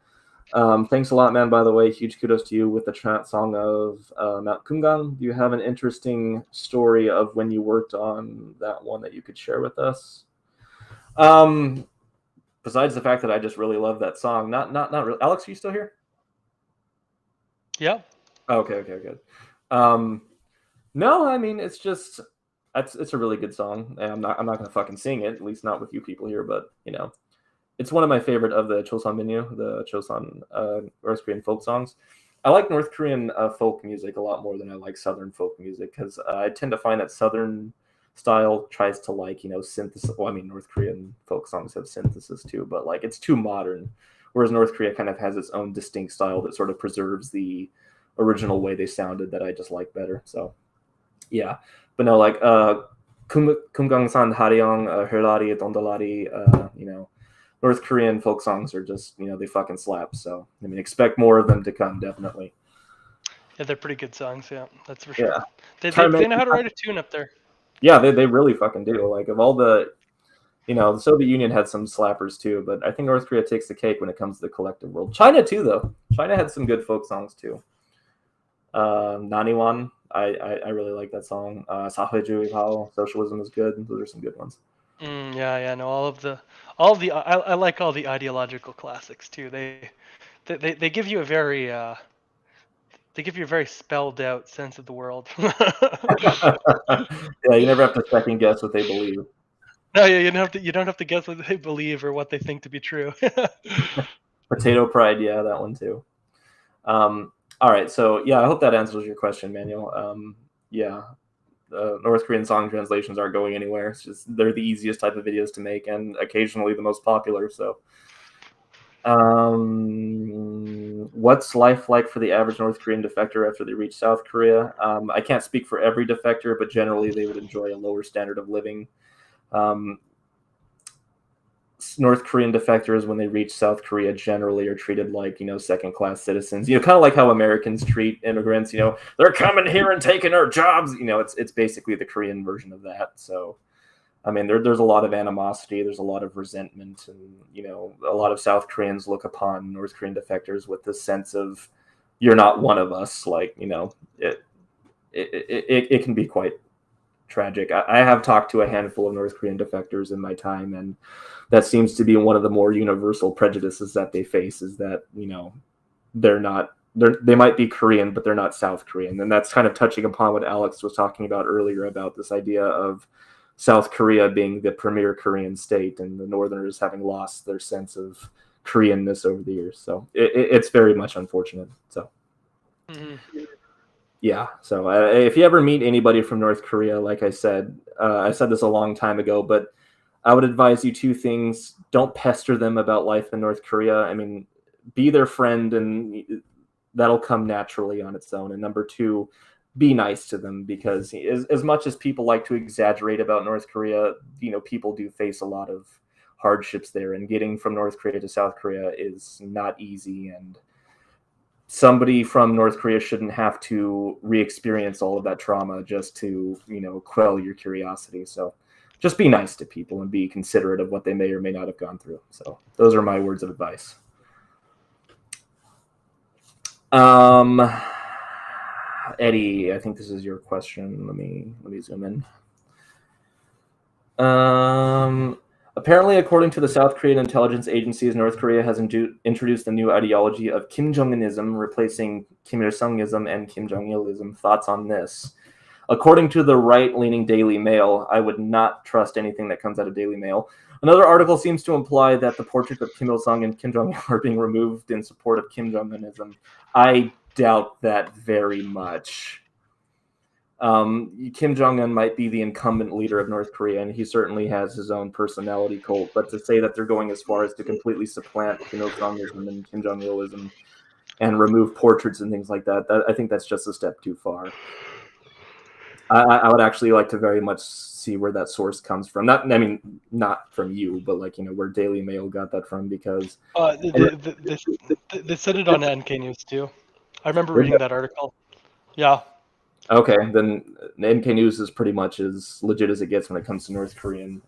Thanks a lot, man, by the way. Huge kudos to you with the chant song of Mount Kumgang. Do you have an interesting story of when you worked on that one that you could share with us? Besides the fact that I just really love that song. Not really. Alex, are you still here? Yeah. Okay, good. No, I mean it's just it's a really good song. And I'm not gonna fucking sing it, at least not with you people here, but it's one of my favorite of the Chosun Minyu, the Chosun North Korean folk songs. I like North Korean folk music a lot more than I like Southern folk music because I tend to find that Southern style tries to synthesis. Well, I mean North Korean folk songs have synthesis too, but it's too modern. Whereas North Korea kind of has its own distinct style that sort of preserves the original way they sounded that I just like better. So yeah, but no, Kumgangsan Haryong, Herlari, Dondolari, North Korean folk songs are just, they fucking slap. So, I mean, expect more of them to come, definitely. Yeah, they're pretty good songs. Yeah, that's for sure. Yeah. They know how to write a tune up there. Yeah, they really fucking do. Of all the, the Soviet Union had some slappers too, but I think North Korea takes the cake when it comes to the collective world. China too, though. China had some good folk songs too. Naniwan, I really like that song. Sahoju Hao, Socialism is good. Those are some good ones. No, I like all the ideological classics too. They give you a very spelled out sense of the world. Yeah, you never have to second guess what they believe. No, yeah, you don't have to guess what they believe or what they think to be true. Potato Pride, yeah, that one too. All right, so yeah, I hope that answers your question, Manuel. Yeah, North Korean song translations aren't going anywhere. It's just they're the easiest type of videos to make and occasionally the most popular. So, what's life like for the average North Korean defector after they reach South Korea? I can't speak for every defector, but generally they would enjoy a lower standard of living. North Korean defectors, when they reach South Korea, generally are treated like, second-class citizens. Kind of like how Americans treat immigrants. They're coming here and taking our jobs. It's basically the Korean version of that. So, I mean, there's a lot of animosity. There's a lot of resentment, and a lot of South Koreans look upon North Korean defectors with this sense of, you're not one of us. It can be quite tragic. I have talked to a handful of North Korean defectors in my time, and that seems to be one of the more universal prejudices that they face is that, they might be Korean, but they're not South Korean. And that's kind of touching upon what Alex was talking about earlier about this idea of South Korea being the premier Korean state and the Northerners having lost their sense of Koreanness over the years. So it's very much unfortunate. So. Yeah. So if you ever meet anybody from North Korea, like I said this a long time ago, but I would advise you two things. Don't pester them about life in North Korea. I mean, be their friend and that'll come naturally on its own. And number two, be nice to them because as much as people like to exaggerate about North Korea, people do face a lot of hardships there, and getting from North Korea to South Korea is not easy. And somebody from North Korea shouldn't have to re-experience all of that trauma just to, quell your curiosity. So just be nice to people and be considerate of what they may or may not have gone through. So those are my words of advice. Eddie, I think this is your question. Let me zoom in. Apparently, according to the South Korean intelligence agencies, North Korea has introduced a new ideology of Kim Jong-unism, replacing Kim Il-sungism and Kim Jong-ilism. Thoughts on this? According to the right-leaning Daily Mail, I would not trust anything that comes out of Daily Mail. Another article seems to imply that the portraits of Kim Il-sung and Kim Jong-il are being removed in support of Kim Jong-unism. I doubt that very much. Kim Jong-un might be the incumbent leader of North Korea, and he certainly has his own personality cult. But to say that they're going as far as to completely supplant Kim Il-sungism and Kim Jong-ilism and remove portraits and things like that, I think that's just a step too far. I would actually like to very much see where that source comes from. Not from you, but where Daily Mail got that from, because they said it on NKnews too. I remember reading that article. Yeah. Okay, then NKnews is pretty much as legit as it gets when it comes to North Korean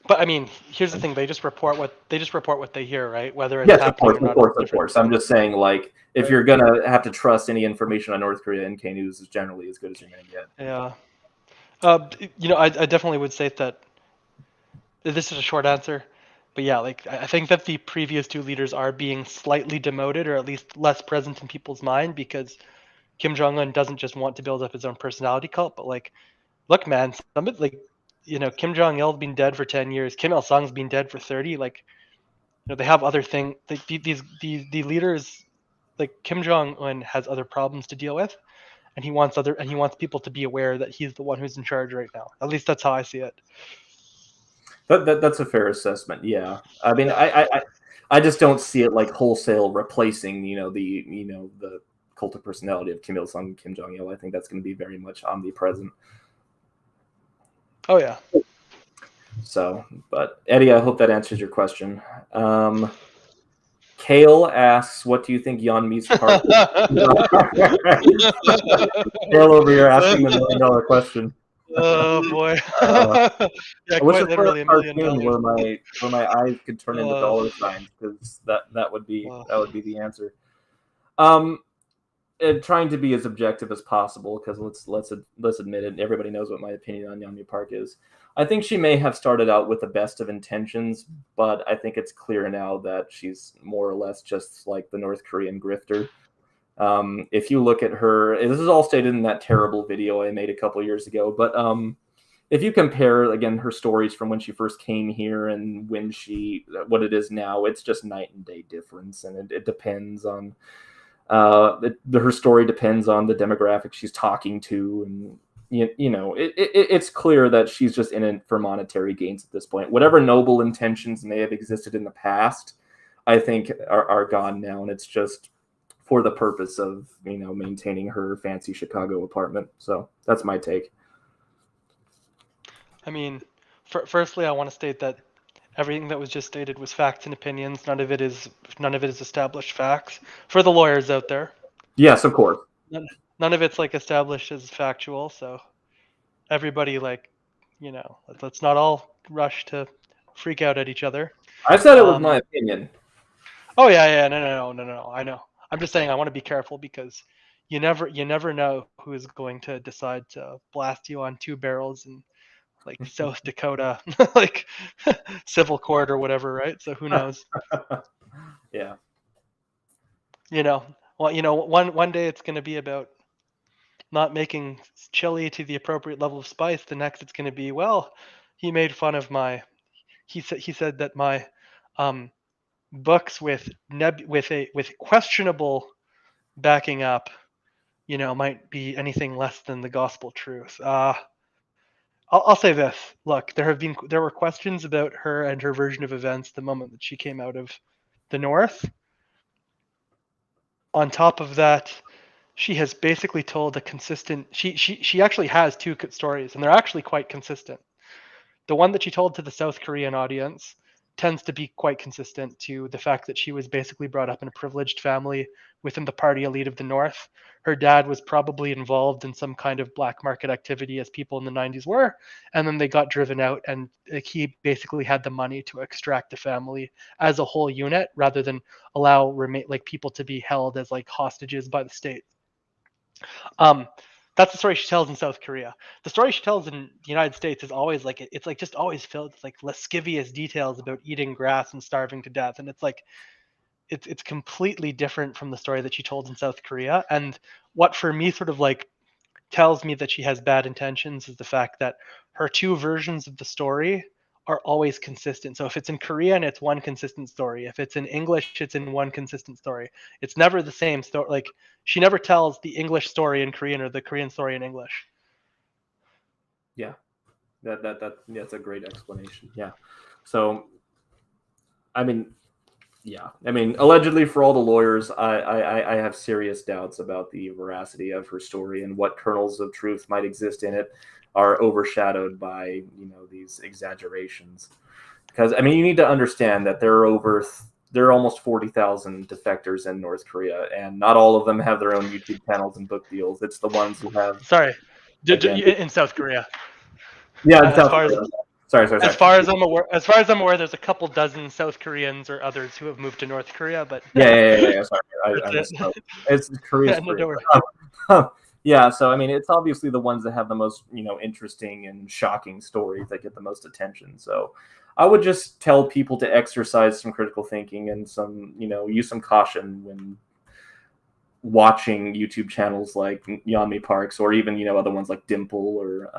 But I mean, here's the thing: they just report what they hear, right? Whether it's Yes, happening or not. of course. I'm just saying, like, if you're gonna have to trust any information on North Korea, NKnews is generally as good as you're gonna get. Yeah. I definitely would say that this is a short answer, but yeah, like I think that the previous two leaders are being slightly demoted, or at least less present in people's mind, because Kim Jong-Un doesn't just want to build up his own personality cult, but like, look, man, Kim Jong-il's been dead for 10 years. Kim Il-sung's been dead for 30. Like, they have other things. Like, the leaders, like Kim Jong-un, has other problems to deal with, and he wants people to be aware that he's the one who's in charge right now. At least that's how I see it. That's a fair assessment. Yeah, I mean, I just don't see it like wholesale replacing, the cult of personality of Kim Il Sung and Kim Jong Il. I think that's going to be very much omnipresent. Oh yeah. So, but Eddie, I hope that answers your question. Kale asks, "What do you think Yeonmi's part?" Kale over here asking the $1 million question. Oh boy. Yeah, quite literally $1 million. Where my eyes could turn into dollar signs, because that would be the answer. And trying to be as objective as possible, because let's admit it, everybody knows what my opinion on Yeonmi Park is. I think she may have started out with the best of intentions, but I think it's clear now that she's more or less just like the North Korean grifter. If you look at her, this is all stated in that terrible video I made a couple years ago, but if you compare, again, her stories from when she first came here and what it is now, it's just night and day difference, and it depends on her story depends on the demographic she's talking to, and it's clear that she's just in it for monetary gains at this point. Whatever noble intentions may have existed in the past, I think are gone now, and it's just for the purpose of maintaining her fancy Chicago apartment. So that's my take. I mean, firstly, I want to state that everything that was just stated was facts and opinions. None of it is established facts for the lawyers out there. Yes, of course. None of it's like established as factual. So everybody, let's not all rush to freak out at each other. I said it was my opinion. Oh yeah, no. I know. I'm just saying I want to be careful, because you never know who is going to decide to blast you on 2 barrels in like South Dakota, like civil court or whatever, right? So who knows? Yeah. One day it's going to be about not making chili to the appropriate level of spice. The next it's going to be, well, he made fun of he said that my books with questionable backing up, might be anything less than the gospel truth. I'll say this. Look, there were questions about her and her version of events the moment that she came out of the North. On top of that, she has basically told a consistent. She actually has 2 stories, and they're actually quite consistent. The one that she told to the South Korean audience tends to be quite consistent to the fact that she was basically brought up in a privileged family within the party elite of the North. Her dad was probably involved in some kind of black market activity, as people in the 90s were, and then they got driven out, and he basically had the money to extract the family as a whole unit, rather than allow people to be held as like hostages by the state. That's the story she tells in South Korea. The story she tells in the United States is always like, it's like just always filled with like lascivious details about eating grass and starving to death, and it's like it's completely different from the story that she told in South Korea. And what for me sort of like tells me that she has bad intentions is the fact that her 2 versions of the story are always consistent. So if it's in Korean, it's one consistent story. If it's in English, it's in one consistent story. It's never the same story. Like, she never tells the English story in Korean or the Korean story in English. Yeah, that's a great explanation. Yeah. So, I mean, allegedly, for all the lawyers, I have serious doubts about the veracity of her story, and what kernels of truth might exist in it are overshadowed by these exaggerations. Because you need to understand that there are almost 40,000 defectors in North Korea, and not all of them have their own YouTube channels and book deals. It's the ones who have. Sorry, in South Korea. Yeah, in South Korea. Sorry. As far as I'm aware, there's a couple dozen South Koreans or others who have moved to North Korea, but Yeah. Sorry, I that's misspoke. it. It's Korea's No, free. don't worry. Yeah, so I mean, it's obviously the ones that have the most, interesting and shocking stories that get the most attention. So I would just tell people to exercise some critical thinking and use some caution when watching YouTube channels like Yeonmi Parks or even, other ones like Dimple or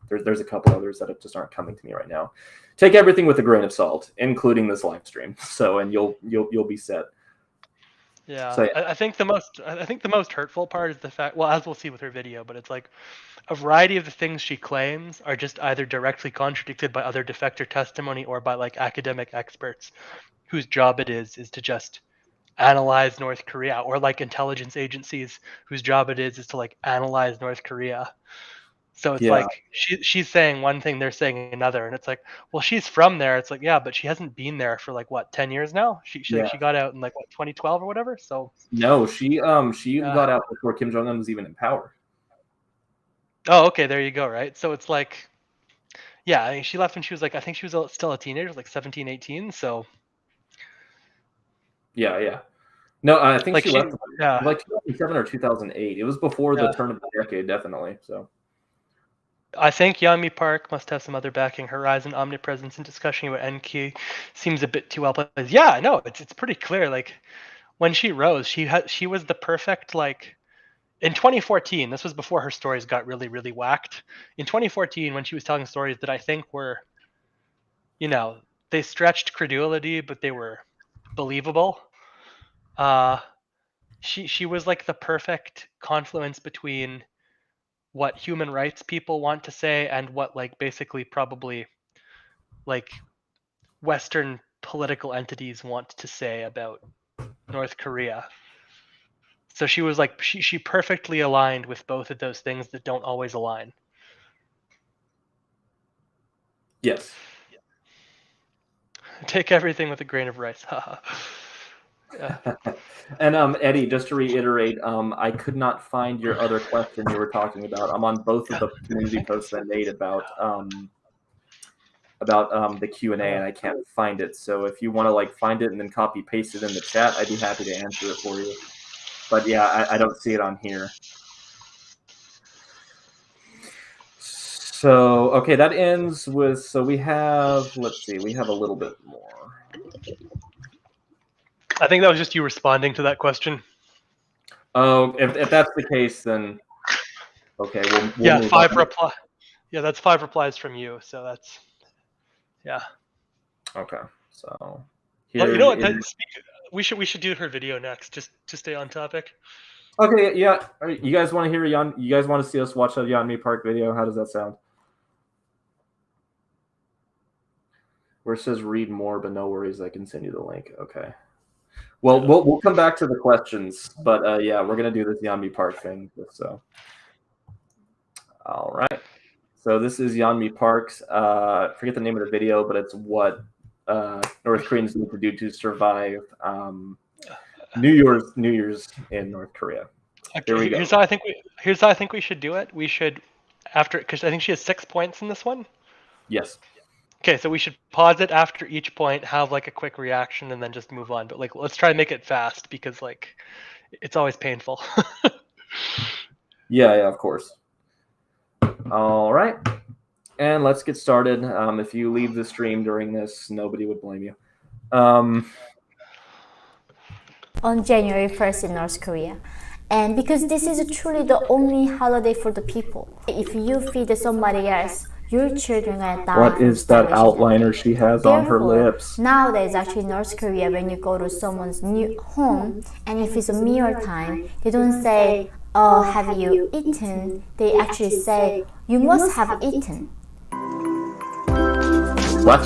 there's a couple others that just aren't coming to me right now. Take everything with a grain of salt, including this live stream. So, and you'll be set. Yeah, So, yeah. I think the most hurtful part is the fact. Well, as we'll see with her video, but it's like a variety of the things she claims are just either directly contradicted by other defector testimony or by like academic experts whose job it is to just analyze North Korea, or like intelligence agencies whose job it is to like analyze North Korea. So it's Yeah. like she's saying one thing, they're saying another, and it's like, well, she's from there. It's like, yeah, but she hasn't been there for like what, 10 years now. She got out in like what, 2012 or whatever. So no, she got out before Kim Jong-Un was even in power. Oh, okay, there you go. Right. So it's like, yeah, I mean, she left when she was like, I think she was still a teenager, like 17, 18. So yeah. No, I think like she left yeah. like 2007 or 2008. It was before the turn of the decade, definitely. So I think Yeonmi Park must have some other backing. Horizon omnipresence and discussion about NK seems a bit too well placed. Yeah, no, it's pretty clear. Like when she rose, she was the perfect, like in 2014. This was before her stories got really, really whacked. In 2014, when she was telling stories that I think were, they stretched credulity, but they were believable. She was like the perfect confluence between what human rights people want to say and what like basically probably like Western political entities want to say about North Korea. So she was like she perfectly aligned with both of those things that don't always align. yes. Take everything with a grain of rice. Yeah. And Eddie, just to reiterate, I could not find your other question you were talking about. I'm on both of the community posts I made about the Q&A, and I can't find it. So if you want to like find it and then copy paste it in the chat, I'd be happy to answer it for you. But yeah, I don't see it on here. So okay, that ends with, so we have, let's see, we have a little bit more. I think that was just you responding to that question. Oh, if that's the case, then okay. We'll yeah, that's 5 replies from you. So that's, yeah. Okay, so Well, you know what? We should do her video next, just to stay on topic. Okay, yeah. You guys want to hear You guys want to see us watch a Yeonmi Park video? How does that sound? Where it says read more, but no worries, I can send you the link. Okay. Well, we'll come back to the questions, but yeah, we're gonna do this Yeonmi Park thing. So, all right. So this is Yeonmi Park's. Forget the name of the video, but it's what North Koreans need to do to survive New Year's in North Korea. Okay, here we go. Here's how I think we should do it. We should, because I think she has 6 points in this one. Yes. Okay, so we should pause it after each point, have like a quick reaction, and then just move on. But like, let's try to make it fast because like, it's always painful. Yeah, of course. All right, and let's get started. If you leave the stream during this, nobody would blame you. On January 1st in North Korea. And because this is truly the only holiday for the people, if you feed somebody else, your children are gonna die. What is that outliner she has on her lips? Nowadays, actually, in North Korea, when you go to someone's new home, and if it's a meal time, they don't say, "Oh, have you eaten?" They actually say, "You must have eaten." What?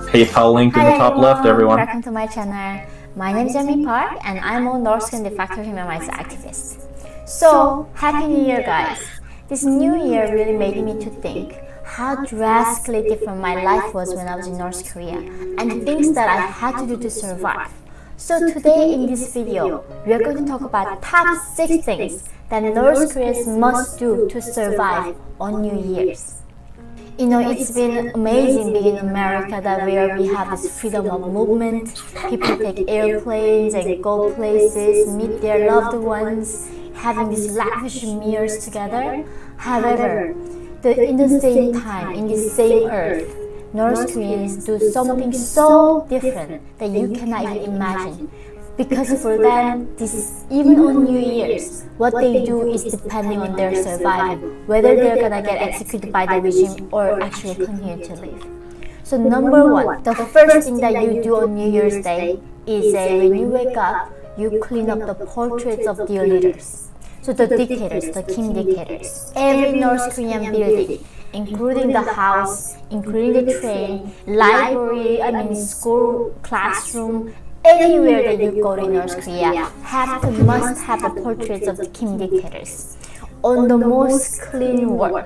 PayPal link in the top left, everyone. Welcome to my channel. My name is Yeonmi Park, and I'm a North Korean Defector human rights activist. So, Happy New Year, guys! This new year really made me to think how drastically different my life was when I was in North Korea, and the things that I had to do to survive. So today in this video, we are going to talk about top 6 things that North Koreans must do to survive on New Year's. You know, it's been amazing being in America, that where we have this freedom of movement. People take airplanes and go places, meet their loved ones, having these lavish meals together. However, in the same time, in this same earth, North Koreans do something so different that you cannot even imagine. Because for them, this, even on New Year's, what they do is depending on their survival, whether they're gonna get executed by the regime or actually continue to live. So number one, the first thing that you do on New Year's Day is when you wake up, you clean up the portraits of their leaders. So the dictators, the Kim dictators. Every North Korean building, including the house, including the train, library, school, classroom, anywhere that you go to North Korea, must have the portraits of the Kim dictators on the most clean wall.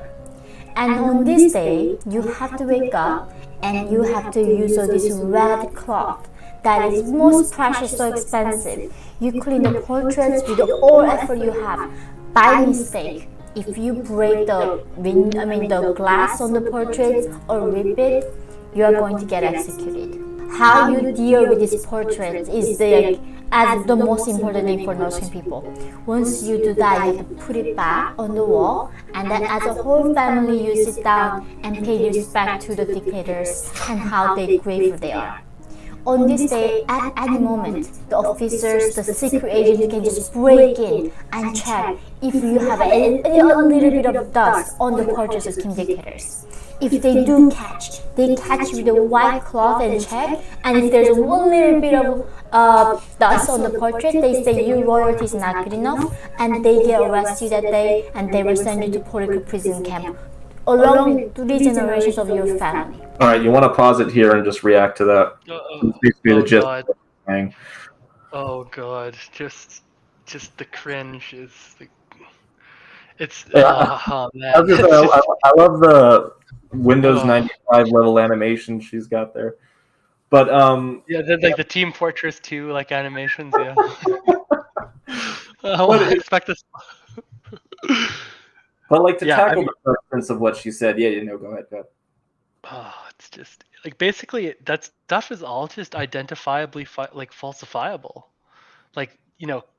And on this day, you have to wake up and you have to use this red cloth that is most precious, so expensive. You clean the portraits with all effort you have. By mistake, if you break the glass on the portraits or rip it, you are going to get executed. How you deal with these portraits is as the most important thing for North Korean people. Once you do that, you have to put it back on the wall, and then as a whole family you sit down and pay respect to the dictators and how grateful they are. On this day, at any moment, the officers, the secret agents can just break in and check if you have a little bit of dust on the portraits of Kim dictators. If they do catch, they catch with a white cloth and check, and if there's one little bit of dust on the portrait, they say your royalty is not good enough, and they get arrested that day, and they will send you to political prison camp, along with 3 generations of your family. All right, you want to pause it here and just react to that? Oh god, just the cringe is like, it's man. I love the Windows 95 level animation she's got there. But yeah, the Team Fortress 2 like animations, yeah. I expect this. But like to tackle the substance of what she said, go ahead. Oh, it's just like basically that stuff is all just identifiably falsifiable. Like,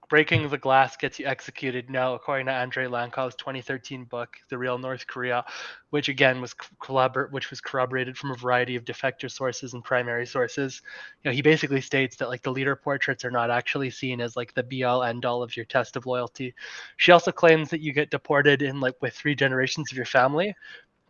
breaking the glass gets you executed now, according to Andrei Lankov's 2013 book, The Real North Korea, which again was corroborated from a variety of defector sources and primary sources. He basically states that like the leader portraits are not actually seen as like the be all end all of your test of loyalty. She also claims that you get deported in with 3 generations of your family.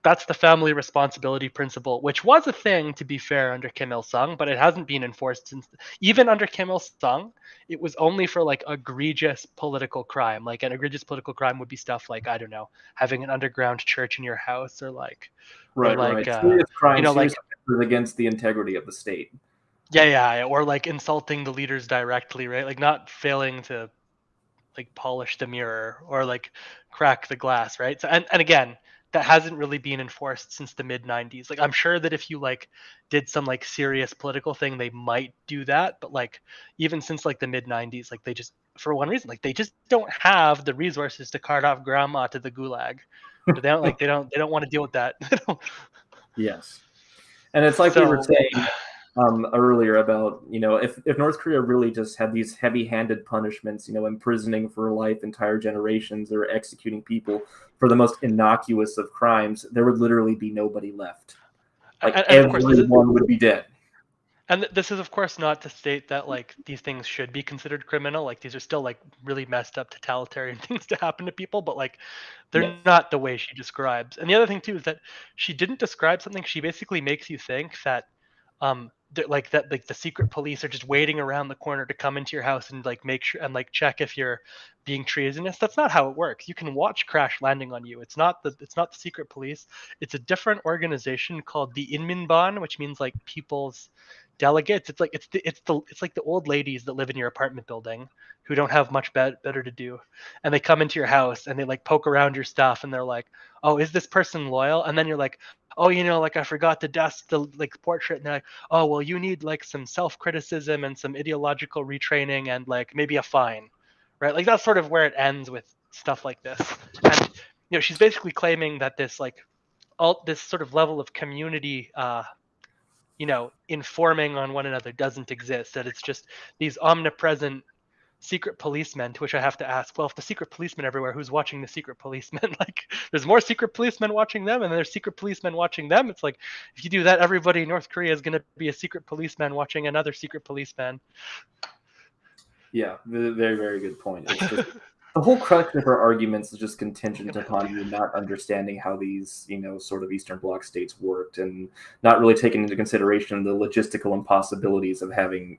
That's the family responsibility principle, which was a thing, to be fair, under Kim Il-sung, but it hasn't been enforced since. Even under Kim Il-sung, it was only for egregious political crime. Like an egregious political crime would be stuff like, I don't know, having an underground church in your house, or serious crimes, against the integrity of the state. Yeah, or insulting the leaders directly, right? Like not failing to polish the mirror or crack the glass, right? So and again, that hasn't really been enforced since the mid 90s. I'm sure that if you did some serious political thing, they might do that, but even since the mid 90s, they just, for one reason, they just don't have the resources to cart off grandma to the gulag. They don't they don't want to deal with that. Yes. And it's we were saying earlier about, if North Korea really just had these heavy-handed punishments, imprisoning for life entire generations or executing people for the most innocuous of crimes, there would literally be nobody left. Everyone would be dead. And this is, of course, not to state that these things should be considered criminal. These are still really messed up totalitarian things to happen to people, but they're not the way she describes. And the other thing too is that she didn't describe something. She basically makes you think that the secret police are just waiting around the corner to come into your house and make sure and check if you're being treasonous. That's not how it works. You can watch crash landing on you. It's not the secret police. It's a different organization called the Inminban, which means people's delegates. It's like the old ladies that live in your apartment building who don't have much better to do, and they come into your house and they poke around your stuff and they're like, oh, is this person loyal? And then you're like, oh, I forgot to dust the portrait, and they're like, oh, well, you need some self-criticism and some ideological retraining and maybe a fine, right? That's sort of where it ends with stuff like this. And she's basically claiming that this this sort of level of community, informing on one another doesn't exist. That it's just these omnipresent secret policemen. To which I have to ask, well, if the secret policemen everywhere, who's watching the secret policemen? Like, there's more secret policemen watching them, and there's secret policemen watching them. It's like, if you do that, everybody in North Korea is going to be a secret policeman watching another secret policeman. Yeah, very, very good point. It's just, the whole crux of her arguments is just contingent upon you not understanding how these, sort of Eastern Bloc states worked, and not really taking into consideration the logistical impossibilities of having,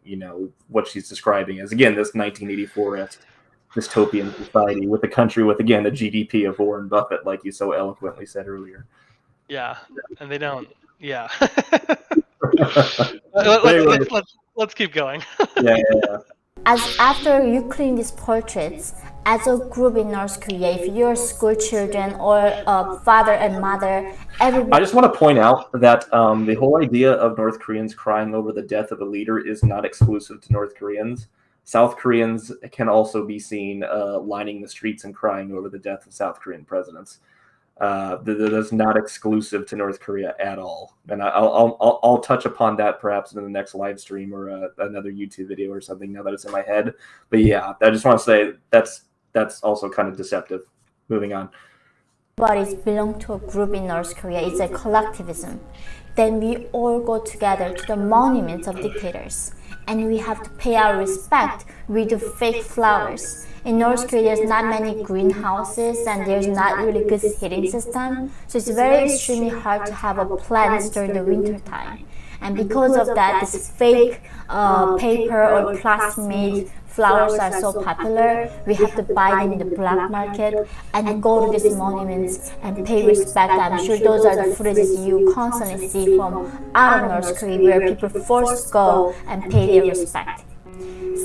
what she's describing as, again, this 1984-esque dystopian society with a country with, again, a GDP of Warren Buffett, like you so eloquently said earlier. Yeah, and they don't. Yeah. Let's keep going. Yeah. As after you clean these portraits, as a group in North Korea, if you're school children or father and mother, everybody... I just want to point out that the whole idea of North Koreans crying over the death of a leader is not exclusive to North Koreans. South Koreans can also be seen lining the streets and crying over the death of South Korean presidents. That is not exclusive to North Korea at all, and I'll touch upon that perhaps in the next live stream or another YouTube video or something. Now that it's in my head, but yeah, I just want to say that's also kind of deceptive. Moving on. Bodies belong to a group in North Korea. It's a collectivism. Then we all go together to the monuments of dictators, and we have to pay our respect with the fake flowers. In North Korea, there's not many greenhouses and there's not really good heating system, so it's very extremely hard to have a plant during the winter time. And because of that, this fake paper or plastic-made flowers are so popular. We have to buy them in the black market and go to these monuments and pay respect. I'm sure those are the footages you constantly see from out of North Korea, where people forced to go and pay their respect.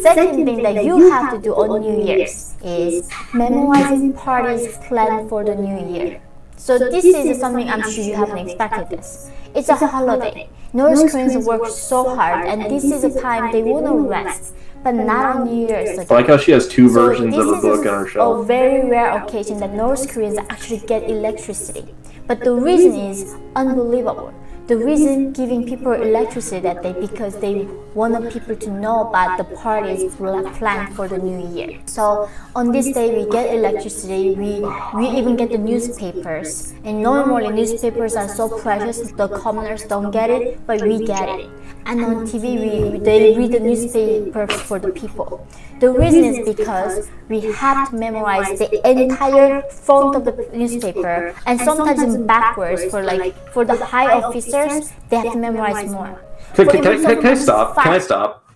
Second thing that you have to do on New Year's is memorizing parties planned for the New Year. So this is something I'm sure you haven't expected this. It's a holiday. North Koreans work so hard, and this is a time they want to rest, but not on New Year's again. I like how she has two versions of her book on her shelf. This is a very rare occasion that North Koreans actually get electricity. But the reason is unbelievable. The reason giving people electricity that day because they wanted people to know about the parties planned for the new year. So on this day we get electricity, we even get the newspapers. And normally newspapers are so precious, the commoners don't get it, but we get it. And on TV they read the newspaper for the people. The reason is because we have to memorize the entire font of the newspaper, and sometimes in backwards for the high officers, they have to memorize more. Can I stop? Can I stop?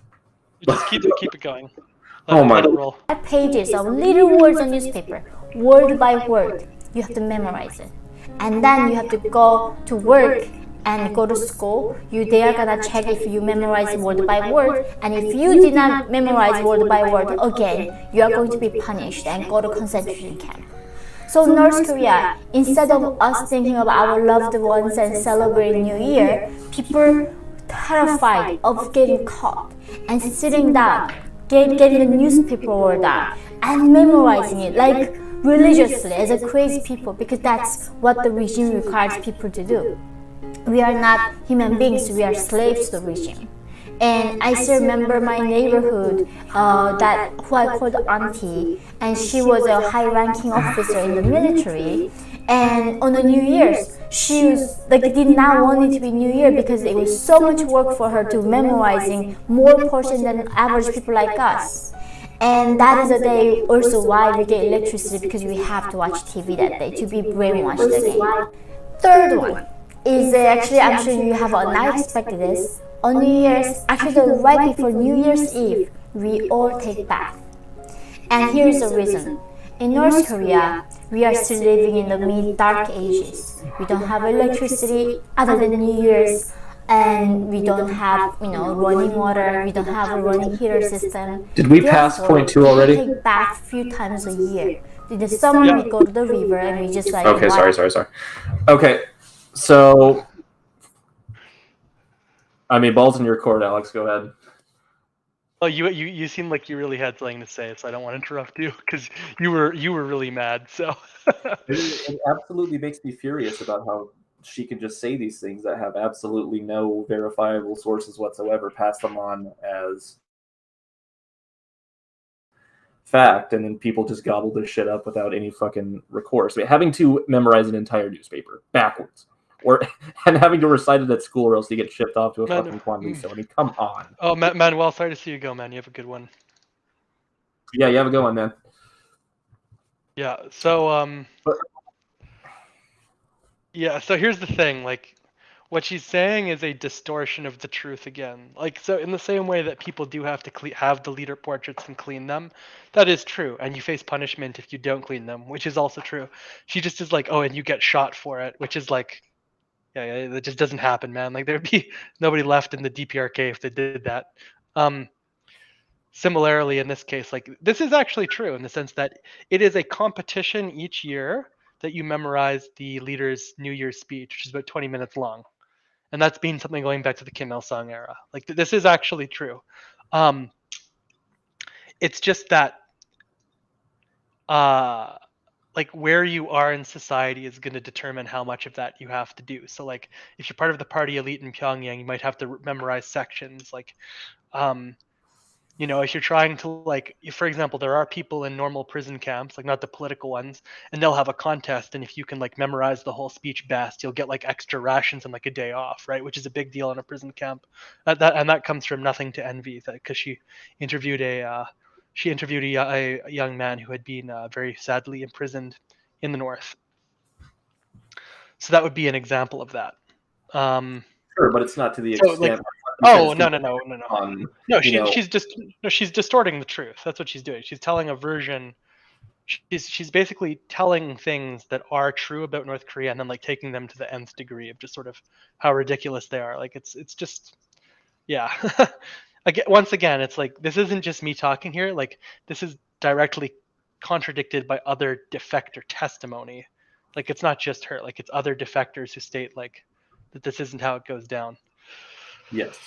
Just keep it going. Oh my! 5 pages of little words on newspaper, word by word. You have to memorize it, and then you have to go to work and go to school. They are gonna check if you memorize word by word, and if you did not memorize word by word again, you are going to be punished and go to concentration camp. So North Korea, instead of us thinking of our loved ones and celebrating New Year, people terrified of getting caught and sitting down, getting the newspaper word down and memorizing it like religiously as a crazy people, because that's what the regime requires people to do. We are not human beings, we are slaves to the regime. And I still remember my neighborhood who I called auntie, and she was a high-ranking officer in the military. And on the New Year's, she was did not want it to be New Year because it was so much work for her to memorizing more portion than average people like us. And that is the day also why we get electricity, because we have to watch TV that day to be brainwashed again. Third one is actually, I'm sure you have not expected this. On New Year's, actually right before New Year's Eve, we all take bath. And here's the reason. In North Korea, we are still living in the mid-dark ages. We don't have electricity other than New Year's, and we don't have running water, we don't have a running heater system. Did we pass point 2 already? We take bath a few times a year. In the summer, we go to the river and we just Okay, sorry. Okay, so balls in your court, Alex. Go ahead. Oh, you seem like you really had something to say, so I don't want to interrupt you because you were really mad. So It absolutely makes me furious about how she can just say these things that have absolutely no verifiable sources whatsoever, pass them on as fact, and then people just gobble this shit up without any fucking recourse. I mean, having to memorize an entire newspaper backwards, or and having to recite it at school, or else you get shipped off to a fucking Quanliso. I mean, come on. Oh, Manuel, sorry to see you go, man. You have a good one. Yeah, you have a good one, man. Yeah. So yeah. So here's the thing. Like, what she's saying is a distortion of the truth again. Like, so in the same way that people do have to have the leader portraits and clean them, that is true, and you face punishment if you don't clean them, which is also true. She just is like, oh, and you get shot for it, which is like, yeah, that just doesn't happen, man. Like, there'd be nobody left in the DPRK if they did that. Similarly, in this case, like, this is actually true in the sense that it is a competition each year that you memorize the leader's New Year's speech, which is about 20 minutes long. And that's been something going back to the Kim Il Sung era. Like, this is actually true. It's just that like, where you are in society is going to determine how much of that you have to do. So, like, if you're part of the party elite in Pyongyang, you might have to memorize sections. Like, you know, if you're trying to, like, for example, there are people in normal prison camps, like not the political ones, and they'll have a contest, and if you can, like, memorize the whole speech best, you'll get, like, extra rations and, like, a day off, right? Which is a big deal in a prison camp. That comes from Nothing to Envy, because she interviewed a young man who had been very sadly imprisoned in the north. So that would be an example of that. Sure, but it's not to the So, extent. like, oh, no, she's distorting the truth. That's what she's doing. She's telling a version. She's basically telling things that are true about North Korea and then, like, taking them to the nth degree of just sort of how ridiculous they are. Like, it's just, yeah. Again, once again, it's like, this isn't just me talking here. Like, this is directly contradicted by other defector testimony. Like, it's not just her. Like, it's other defectors who state, like, that this isn't how it goes down. Yes.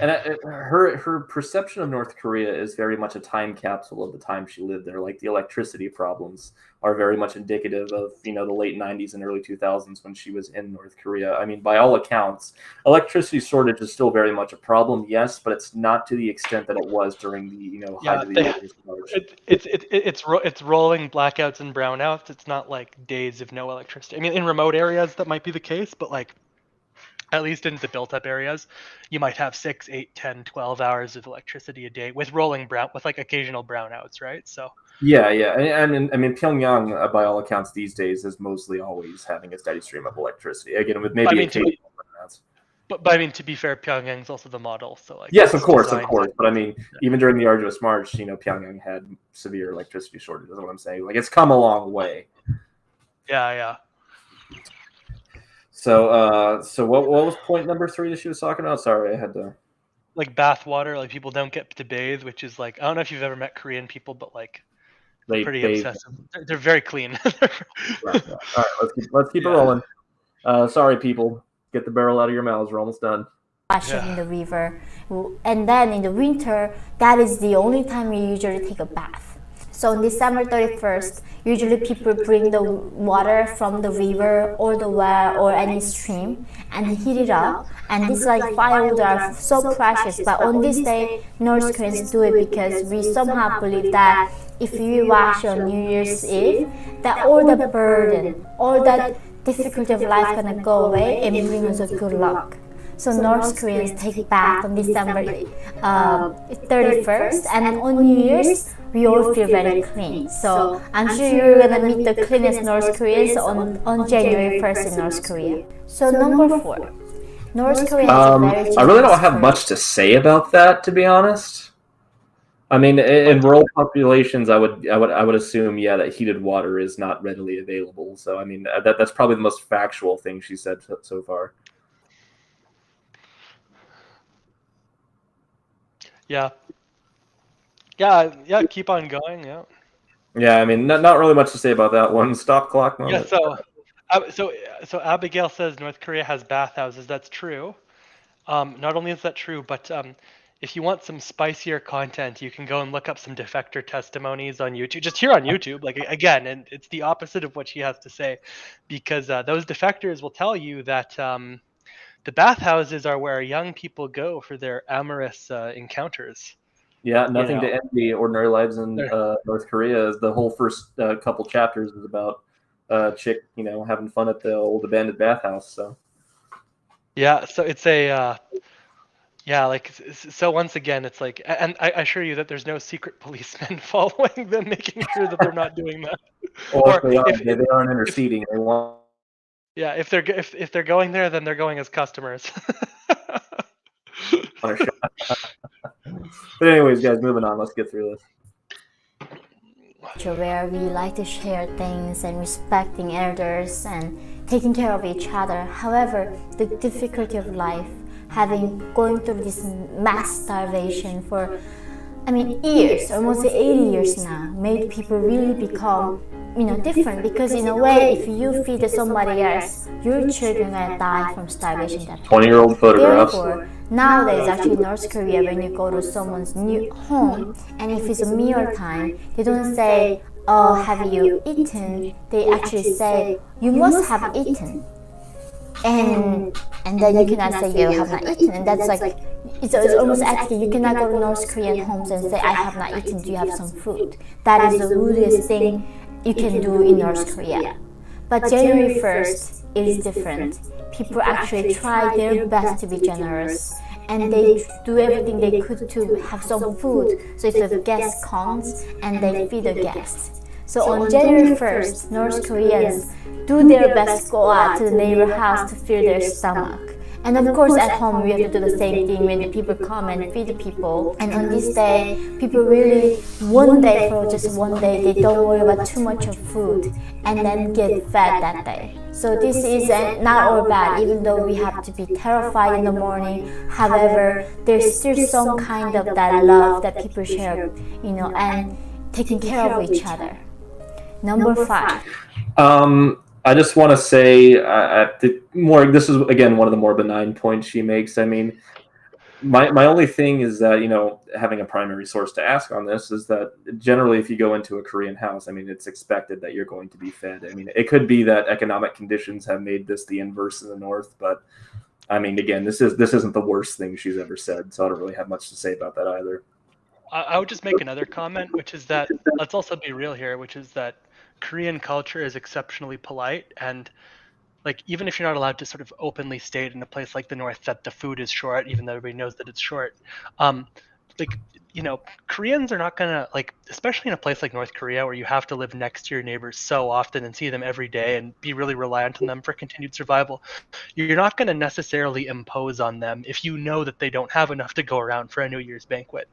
And her perception of North Korea is very much a time capsule of the time she lived there. Like, the electricity problems are very much indicative of, you know, the late 90s and early 2000s when she was in North Korea. I mean, by all accounts, electricity shortage is still very much a problem, yes, but it's not to the extent that it was during the, you know, height of the years. It's rolling blackouts and brownouts. It's not like days of no electricity. I mean, in remote areas that might be the case, but, like, at least in the built-up areas, you might have 6, 8, 10, 12 hours of electricity a day with with, like, occasional brownouts, right? So Yeah, and I mean, Pyongyang, by all accounts these days, is mostly always having a steady stream of electricity. Again, with maybe occasional brownouts. But I mean, to be fair, Pyongyang's also the model, so, like, yes, of course. But I mean, even during the arduous march, you know, Pyongyang had severe electricity shortages. That's what I'm saying. Like, it's come a long way. Yeah. So, what was point number 3 that she was talking about? Sorry, I had to. Like, bath water, like, people don't get to bathe, which is, like, I don't know if you've ever met Korean people, but, like, they're pretty obsessive. They're very clean. Right. All right, let's keep it rolling. Sorry, people, get the barrel out of your mouths. We're almost done. Washing in the river, and then in the winter, that is the only time we usually take a bath. So on December 31st, usually people bring the water from the river or the well or any stream and heat it up. And this, like, firewood are so precious. But on this day, North Koreans do it because we somehow believe that if we wash on New Year's Eve, that all the burden, all that difficulty of life gonna go away and bring us a good luck. So North Koreans take bath on December 31st, and on New Year's, we all feel very clean. So I'm sure you're gonna meet the cleanest North Koreans on January 1st in North Korea. So number 4, North Korea has a very I really don't have much to say about that, to be honest. I mean, in rural populations, I would assume, yeah, that heated water is not readily available. So I mean, that's probably the most factual thing she said so far. Yeah. Keep on going. Yeah. Yeah, I mean, not really much to say about that one. Stop clock moment. Yeah. So Abigail says North Korea has bathhouses. That's true. Not only is that true, but if you want some spicier content, you can go and look up some Defector testimonies on YouTube. Just here on YouTube, like again, and it's the opposite of what she has to say, because those defectors will tell you that the bathhouses are where young people go for their amorous encounters. Yeah, nothing know. to envy. Ordinary Lives in North Korea is the whole first couple chapters is about chick, having fun at the old abandoned bathhouse. So yeah, so it's a yeah, like so. Once again, it's like, and I assure you that there's no secret policemen following them, making sure that they're not doing that. or if they are, they aren't interceding. They want. Yeah, if they're going there, then they're going as customers. On a shot. But anyways, guys, moving on. Let's get through this. Where we like to share things and respecting elders and taking care of each other. However, the difficulty of life, going through this mass starvation for, years, almost 80 years now, made people really become, different. Because in a way, if you feed somebody else, your children are gonna die from starvation. 20-year-old photographs. Therefore, nowadays, actually, in North Korea, when you go to someone's new home, and if it's a meal time, they don't say, "Oh, have you eaten?" They actually say, "You must have eaten." And then you cannot say you have not eaten, and that's like it's almost asking. You cannot go to North Korean homes and say I have not eaten. Do you have some food? That is the rudest thing you can do in North Korea. But January 1st is different. People actually try their best to be generous, and they do everything they could to have some food. So if the guest comes, and they feed the guests. So on January 1st, North Koreans do their best to go out to the neighbor house to fill their stomach. And of course at home we have to do the same thing when the people come and feed the people. And on this day, people really, just one day, they don't worry about too much of food and then get fed that day. So this is not all bad, even though we have to be terrified in the morning. However, there's still some kind of that love that people share, and taking care of each other. Number 5. I just want to say, this is again one of the more benign points she makes. My only thing is that having a primary source to ask on this is that generally, if you go into a Korean house, it's expected that you're going to be fed. It could be that economic conditions have made this the inverse in the North, but again, this isn't the worst thing she's ever said, so I don't really have much to say about that either. I would just make another comment, which is that let's also be real here, which is that Korean culture is exceptionally polite, and like even if you're not allowed to sort of openly state in a place like the North that the food is short, even though everybody knows that it's short, Koreans are not gonna, like, especially in a place like North Korea where you have to live next to your neighbors so often and see them every day and be really reliant on them for continued survival. You're not gonna necessarily impose on them if you know that they don't have enough to go around for a New Year's banquet.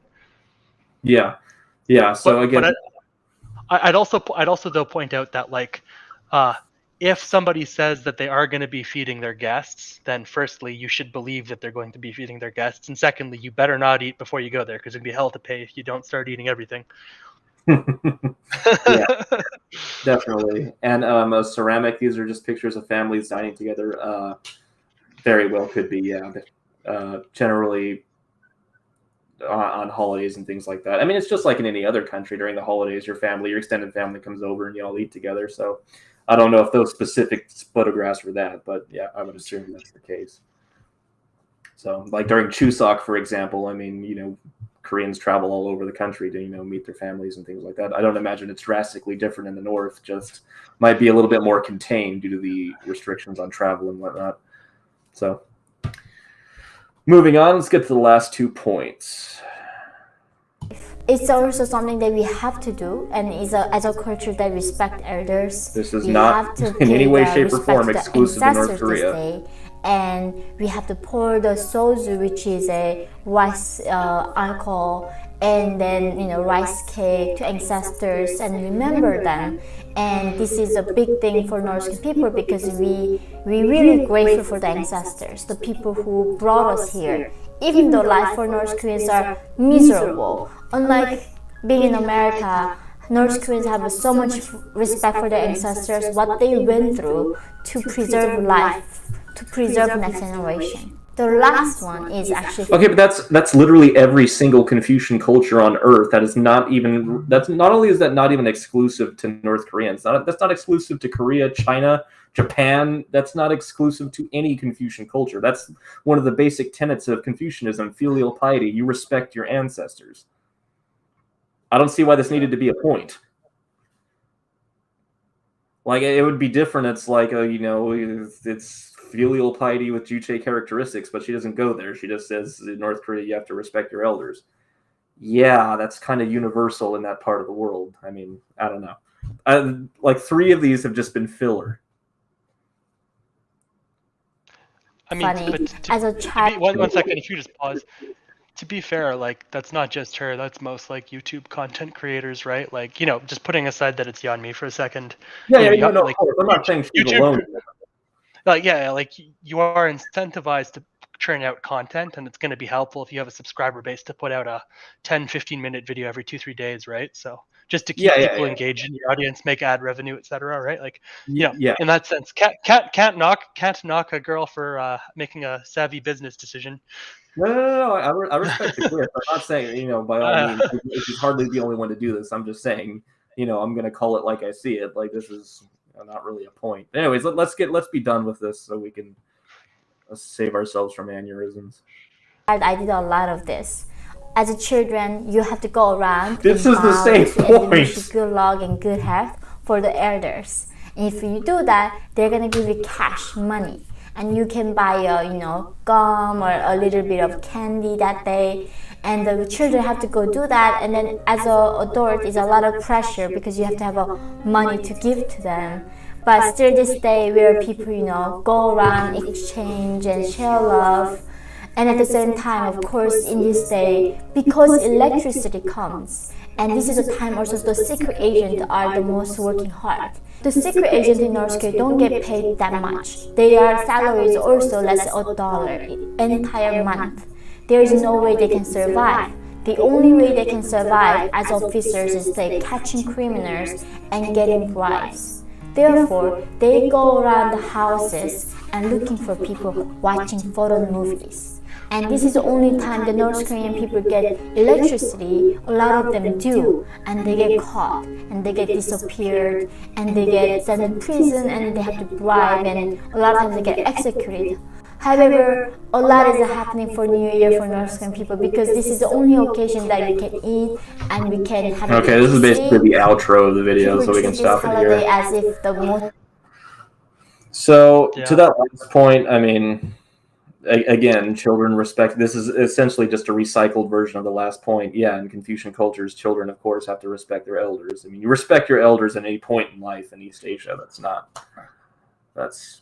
Yeah. So again, I'd also though point out that if somebody says that they are going to be feeding their guests, then firstly you should believe that they're going to be feeding their guests, and secondly you better not eat before you go there, because it'd be hell to pay if you don't start eating everything. Yeah, definitely. And a ceramic. These are just pictures of families dining together. Very well could be. Yeah. Generally. On holidays and things like that. It's just like in any other country during the holidays, your extended family comes over and you all eat together. So I don't know if those specific photographs were that, but yeah, I would assume that's the case. So like during Chuseok, for example, Koreans travel all over the country to, meet their families and things like that. I don't imagine it's drastically different in the North, just might be a little bit more contained due to the restrictions on travel and whatnot. So moving on, let's get to the last 2 points. It's also something that we have to do, and as a culture that respect elders. This is not in any way, shape, or form exclusive to North Korea. And we have to pour the soju, which is a rice alcohol, and then rice cake to ancestors and remember them. And this is a big thing for North people because we really grateful for the ancestors, the people who brought us here. Even though life for North Koreans are miserable, unlike being in America, North Koreans have so much respect for their ancestors, what they went through to preserve life, to preserve next generation. The last one is actually Okay, but that's literally every single Confucian culture on Earth. That's not only is that not even exclusive to North Koreans. That's not exclusive to Korea, China, Japan. That's not exclusive to any Confucian culture. That's one of the basic tenets of Confucianism: filial piety. You respect your ancestors. I don't see why this needed to be a point. Like, it would be different. It's like it's filial piety with Juche characteristics, but she doesn't go there. She just says in North Korea you have to respect your elders. Yeah, that's kind of universal in that part of the world. I mean, I don't know. Like 3 of these have just been filler. I mean, funny. but As a child, one second, if you just pause. To be fair, like, that's not just her. That's most like YouTube content creators, right? Like, just putting aside that it's Yeonmi for a second. Yeah, You no, like, of course. I'm not saying she's YouTube, alone. like, like you are incentivized to churn out content, and it's going to be helpful if you have a subscriber base to put out a 10-15 minute video every 2-3 days, right? So just to keep people engaged in your audience, make ad revenue, etc., right? Like, in that sense, can't knock a girl for making a savvy business decision. No. I respect the clip. I'm not saying, by all means, she's hardly the only one to do this. I'm just saying, I'm going to call it like I see it. Like, this is not really a point. Anyways, let's be done with this so we can save ourselves from aneurysms. I did a lot of this. As a children, you have to go around. This is the same point. Good luck and good health for the elders. And if you do that, they're gonna give you cash money, and you can buy gum or a little bit of candy that day. And the children have to go do that. And then as an adult, it's a lot of pressure because you have to have money to give to them. But still, this day where people go around, exchange and share love. And at the same time, of course, in this day, because electricity comes, and this is a time also the secret agents are the most working hard. The secret agents in North Korea don't get paid that much. Their salary is also less than $1 entire month. There is no way they can survive. The only way they can survive as officers is by catching criminals and getting bribes. Therefore, they go around the houses and looking for people watching foreign movies. And this is the only time the North Korean people get electricity. A lot of them do, and they get caught, and they get disappeared, and they get sent in prison, and they have to bribe, and a lot of times they get executed. However, a lot is happening for New Year for North Korean people because this is the only occasion that we can eat and we can have. Okay, this is basically the outro of the video, so we can stop it here. As if the most. So to that last point, I mean, again, children respect. This is essentially just a recycled version of the last point. Yeah, in Confucian cultures, children, of course, have to respect their elders. I mean, you respect your elders at any point in life in East Asia. That's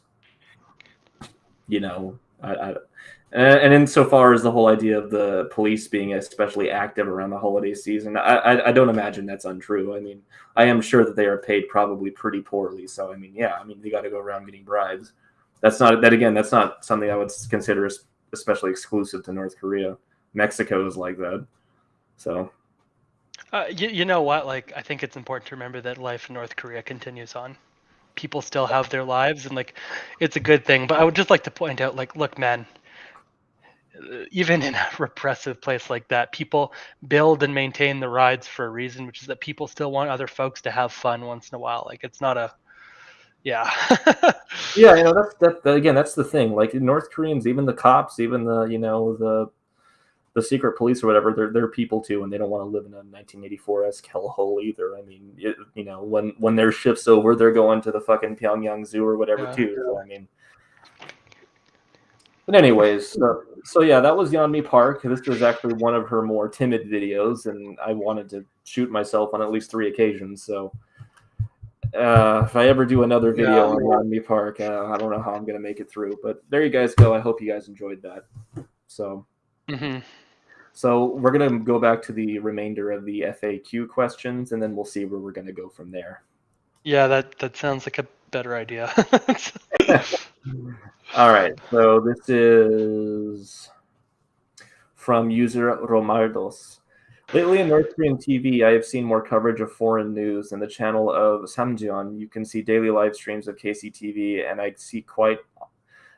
and insofar as the whole idea of the police being especially active around the holiday season, I don't imagine that's untrue. I mean, I am sure that they are paid probably pretty poorly. So I mean, they got to go around getting bribes. That's not something I would consider especially exclusive to North Korea. Mexico is like that. So, you know what? Like, I think it's important to remember that life in North Korea continues on. People still have their lives, and like, it's a good thing. But I would just like to point out, like, look, man, even in a repressive place like that, people build and maintain the rides for a reason, which is that people still want other folks to have fun once in a while. Like, it's not a yeah. That's the thing. Like, North Koreans, even the cops, even the secret police or whatever, they're people too, and they don't want to live in a 1984-esque hellhole either. I mean, when their shift's over, they're going to the fucking Pyongyang Zoo or whatever too. So, I mean, but anyways, so yeah, that was Yeonmi Park. This was actually one of her more timid videos, and I wanted to shoot myself on at least 3 occasions. So if I ever do another video on Yeonmi Park, I don't know how I'm gonna make it through. But there you guys go. I hope you guys enjoyed that. So. Mm-hmm. So we're going to go back to the remainder of the FAQ questions, and then we'll see where we're going to go from there. Yeah, that sounds like a better idea. All right. So this is from user Romaldos. Lately in North Korean TV, I have seen more coverage of foreign news. In the channel of Sanctions, you can see daily live streams of KCTV, and I see quite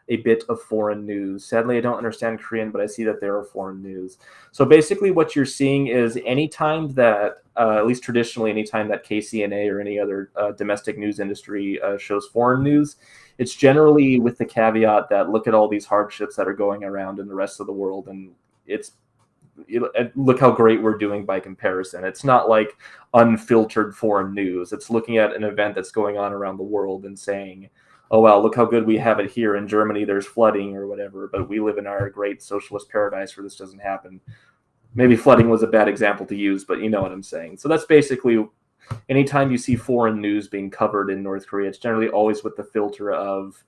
a bit of foreign news. Sadly, I don't understand Korean, but I see that there are foreign news. So basically what you're seeing is anytime that, at least traditionally, anytime that KCNA or any other domestic news industry shows foreign news, it's generally with the caveat that look at all these hardships that are going around in the rest of the world, and look how great we're doing by comparison. It's not like unfiltered foreign news. It's looking at an event that's going on around the world and saying, oh, well, look how good we have it here in Germany. There's flooding or whatever, but we live in our great socialist paradise where this doesn't happen. Maybe flooding was a bad example to use, but you know what I'm saying. So that's basically anytime you see foreign news being covered in North Korea, it's generally always with the filter of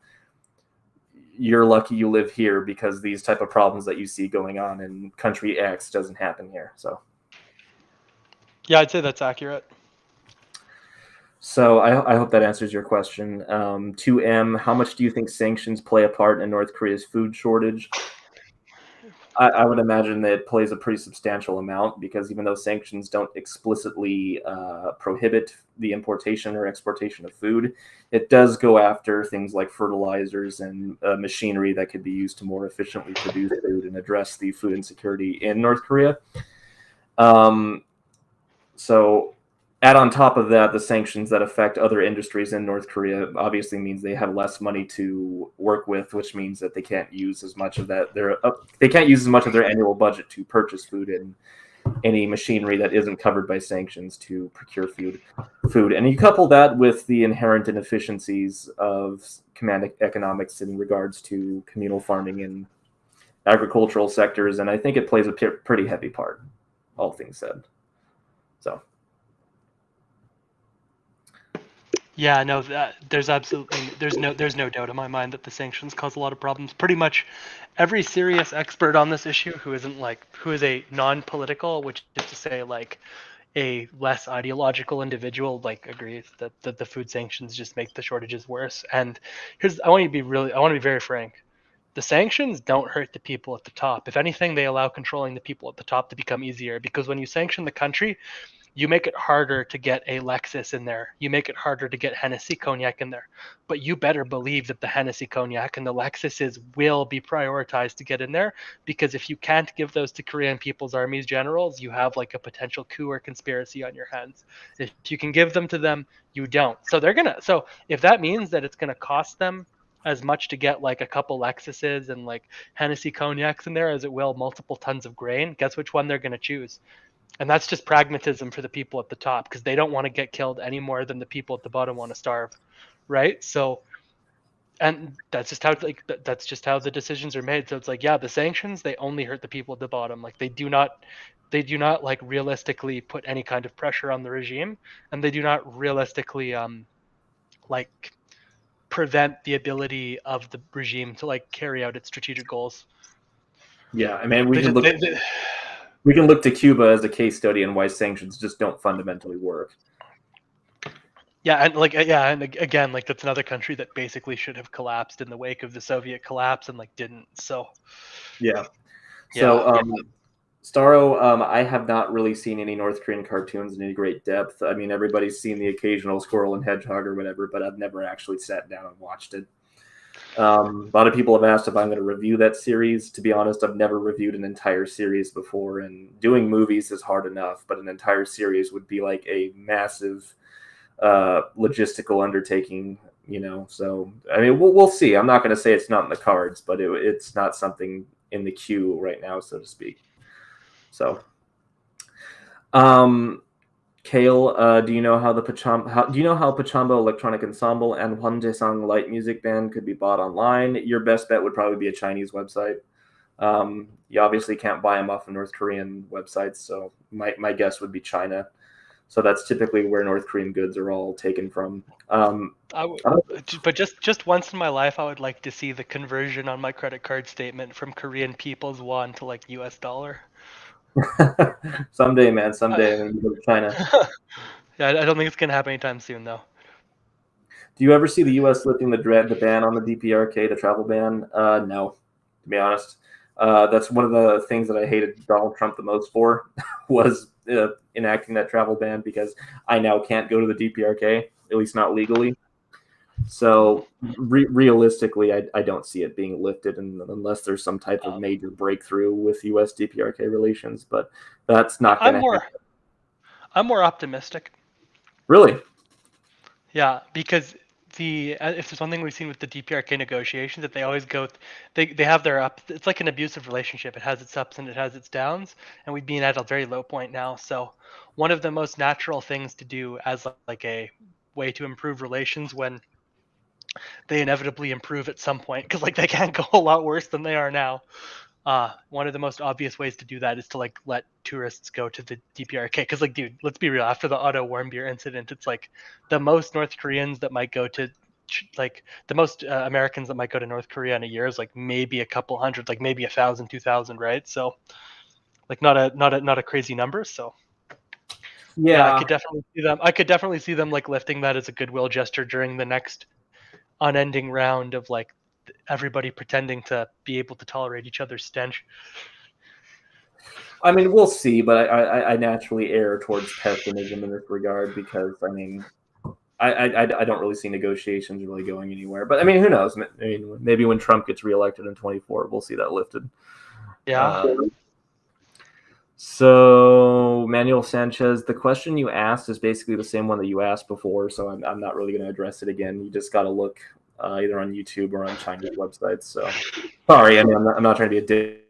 you're lucky you live here because these type of problems that you see going on in country X doesn't happen here. So Yeah, I'd say that's accurate. So I hope that answers your question. 2M, how much do you think sanctions play a part in North Korea's food shortage? I would imagine that it plays a pretty substantial amount, because even though sanctions don't explicitly prohibit the importation or exportation of food, it does go after things like fertilizers and machinery that could be used to more efficiently produce food and address the food insecurity in North Korea. So add on top of that the sanctions that affect other industries in North Korea obviously means they have less money to work with, which means that they can't use as much of that. They can't use as much of their annual budget to purchase food and any machinery that isn't covered by sanctions to procure food. And you couple that with the inherent inefficiencies of command economics in regards to communal farming and agricultural sectors, and I think it plays a pretty heavy part, all things said. So. Yeah, no, there's no doubt in my mind that the sanctions cause a lot of problems. Pretty much every serious expert on this issue who is a non-political, which is to say like a less ideological individual, like agrees that the food sanctions just make the shortages worse. And I want to be very frank. The sanctions don't hurt the people at the top. If anything, they allow controlling the people at the top to become easier, because when you sanction the country, you make it harder to get a Lexus in there. You make it harder to get Hennessy Cognac in there. But you better believe that the Hennessy Cognac and the Lexuses will be prioritized to get in there, because if you can't give those to Korean People's Army's generals, you have like a potential coup or conspiracy on your hands. If you can give them to them, you don't. So if that means that it's gonna cost them as much to get like a couple Lexuses and like Hennessy Cognacs in there as it will multiple tons of grain, guess which one they're gonna choose? And that's just pragmatism for the people at the top, because they don't want to get killed any more than the people at the bottom want to starve, right? So, and that's just how the decisions are made. So it's like, yeah, the sanctions, they only hurt the people at the bottom. Like they do not like realistically put any kind of pressure on the regime, and they do not realistically like prevent the ability of the regime to like carry out its strategic goals. Yeah, I mean, we can look to Cuba as a case study on why sanctions just don't fundamentally work. Yeah, and again, like that's another country that basically should have collapsed in the wake of the Soviet collapse and like didn't. So yeah. So Starro, I have not really seen any North Korean cartoons in any great depth. I mean, everybody's seen the occasional Squirrel and Hedgehog or whatever, but I've never actually sat down and watched it. A lot of people have asked if I'm going to review that series. To be honest, I've never reviewed an entire series before, and doing movies is hard enough, but an entire series would be like a massive logistical undertaking, you know. So, I mean, we'll see. I'm not going to say it's not in the cards, but it's not something in the queue right now, so to speak. So, Kale, do you know how Pachambo Electronic Ensemble and Hwanjaesang Light Music Band could be bought online? Your best bet would probably be a Chinese website. You obviously can't buy them off of North Korean websites, so my guess would be China. So that's typically where North Korean goods are all taken from. But just once in my life, I would like to see the conversion on my credit card statement from Korean People's Won to like US dollar. Someday, man. Someday, I'm go to China. Yeah, I don't think it's gonna happen anytime soon, though. Do you ever see the U.S. lifting the ban on the DPRK, the travel ban? No, to be honest. That's one of the things that I hated Donald Trump the most for was enacting that travel ban, because I now can't go to the DPRK, at least not legally. So realistically, I don't see it being lifted unless there's some type of major breakthrough with U.S. DPRK relations. But that's not going to happen. I'm more optimistic. Really? Yeah, because if there's one thing we've seen with the DPRK negotiations, that they always they have their up. It's like an abusive relationship. It has its ups and it has its downs, and we've been at a very low point now. So one of the most natural things to do as like a way to improve relations when they inevitably improve at some point, because like they can't go a lot worse than they are now. One of the most obvious ways to do that is to like let tourists go to the DPRK, because like, dude, let's be real, after the Otto warm beer incident, it's like the most North Koreans that might go to like the most Americans that might go to North Korea in a year is like maybe a couple hundred, like maybe 1,000, 2,000, right? So like not a crazy number. So yeah, I could definitely see them like lifting that as a goodwill gesture during the next unending round of like everybody pretending to be able to tolerate each other's stench. I mean, we'll see, but I naturally err towards pessimism in this regard, because I mean, I don't really see negotiations really going anywhere. But I mean, who knows? I mean, maybe when Trump gets reelected in 2024, we'll see that lifted. Yeah. So Manuel Sanchez, the question you asked is basically the same one that you asked before, so I'm not really going to address it again. You just got to look either on YouTube or on Chinese websites. So sorry, I mean, I'm not trying to be a dick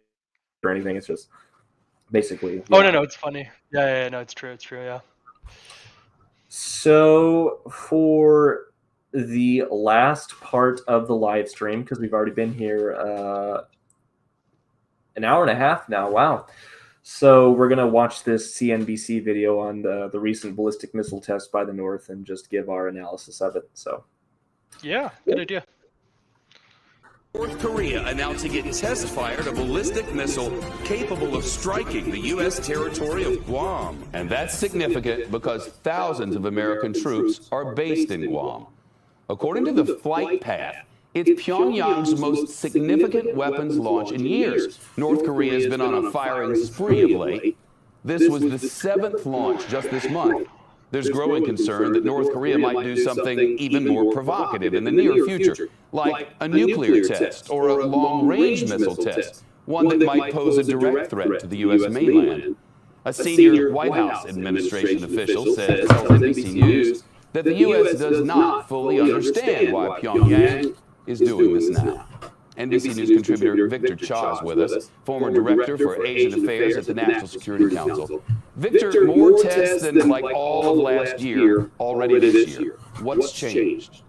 or anything. It's just basically. Oh no, it's funny. Yeah, no, it's true. Yeah. So for the last part of the live stream, because we've already been here an hour and a half now. Wow. So we're going to watch this CNBC video on the recent ballistic missile test by the North and just give our analysis of it. So, yeah, good idea. North Korea announcing it test-fired a ballistic missile capable of striking the U.S. territory of Guam. And that's significant because thousands of American troops are based in Guam. According to the flight path, it's Pyongyang's most significant weapons launch in years. North Korea has been on a firing spree of late. This was the 7th launch just this month. There's growing concern that North Korea might do something even more provocative in the near future, like a nuclear test or a long-range missile test, one that might pose a direct threat to the U.S. mainland. A senior White House administration official said to NBC News that the U.S. does not fully understand why Pyongyang is doing this now. NBC News contributor Victor Cha is with us, former director for Asian Affairs at the National Security Council. Victor, more tests than like all of last year already this year. What's changed?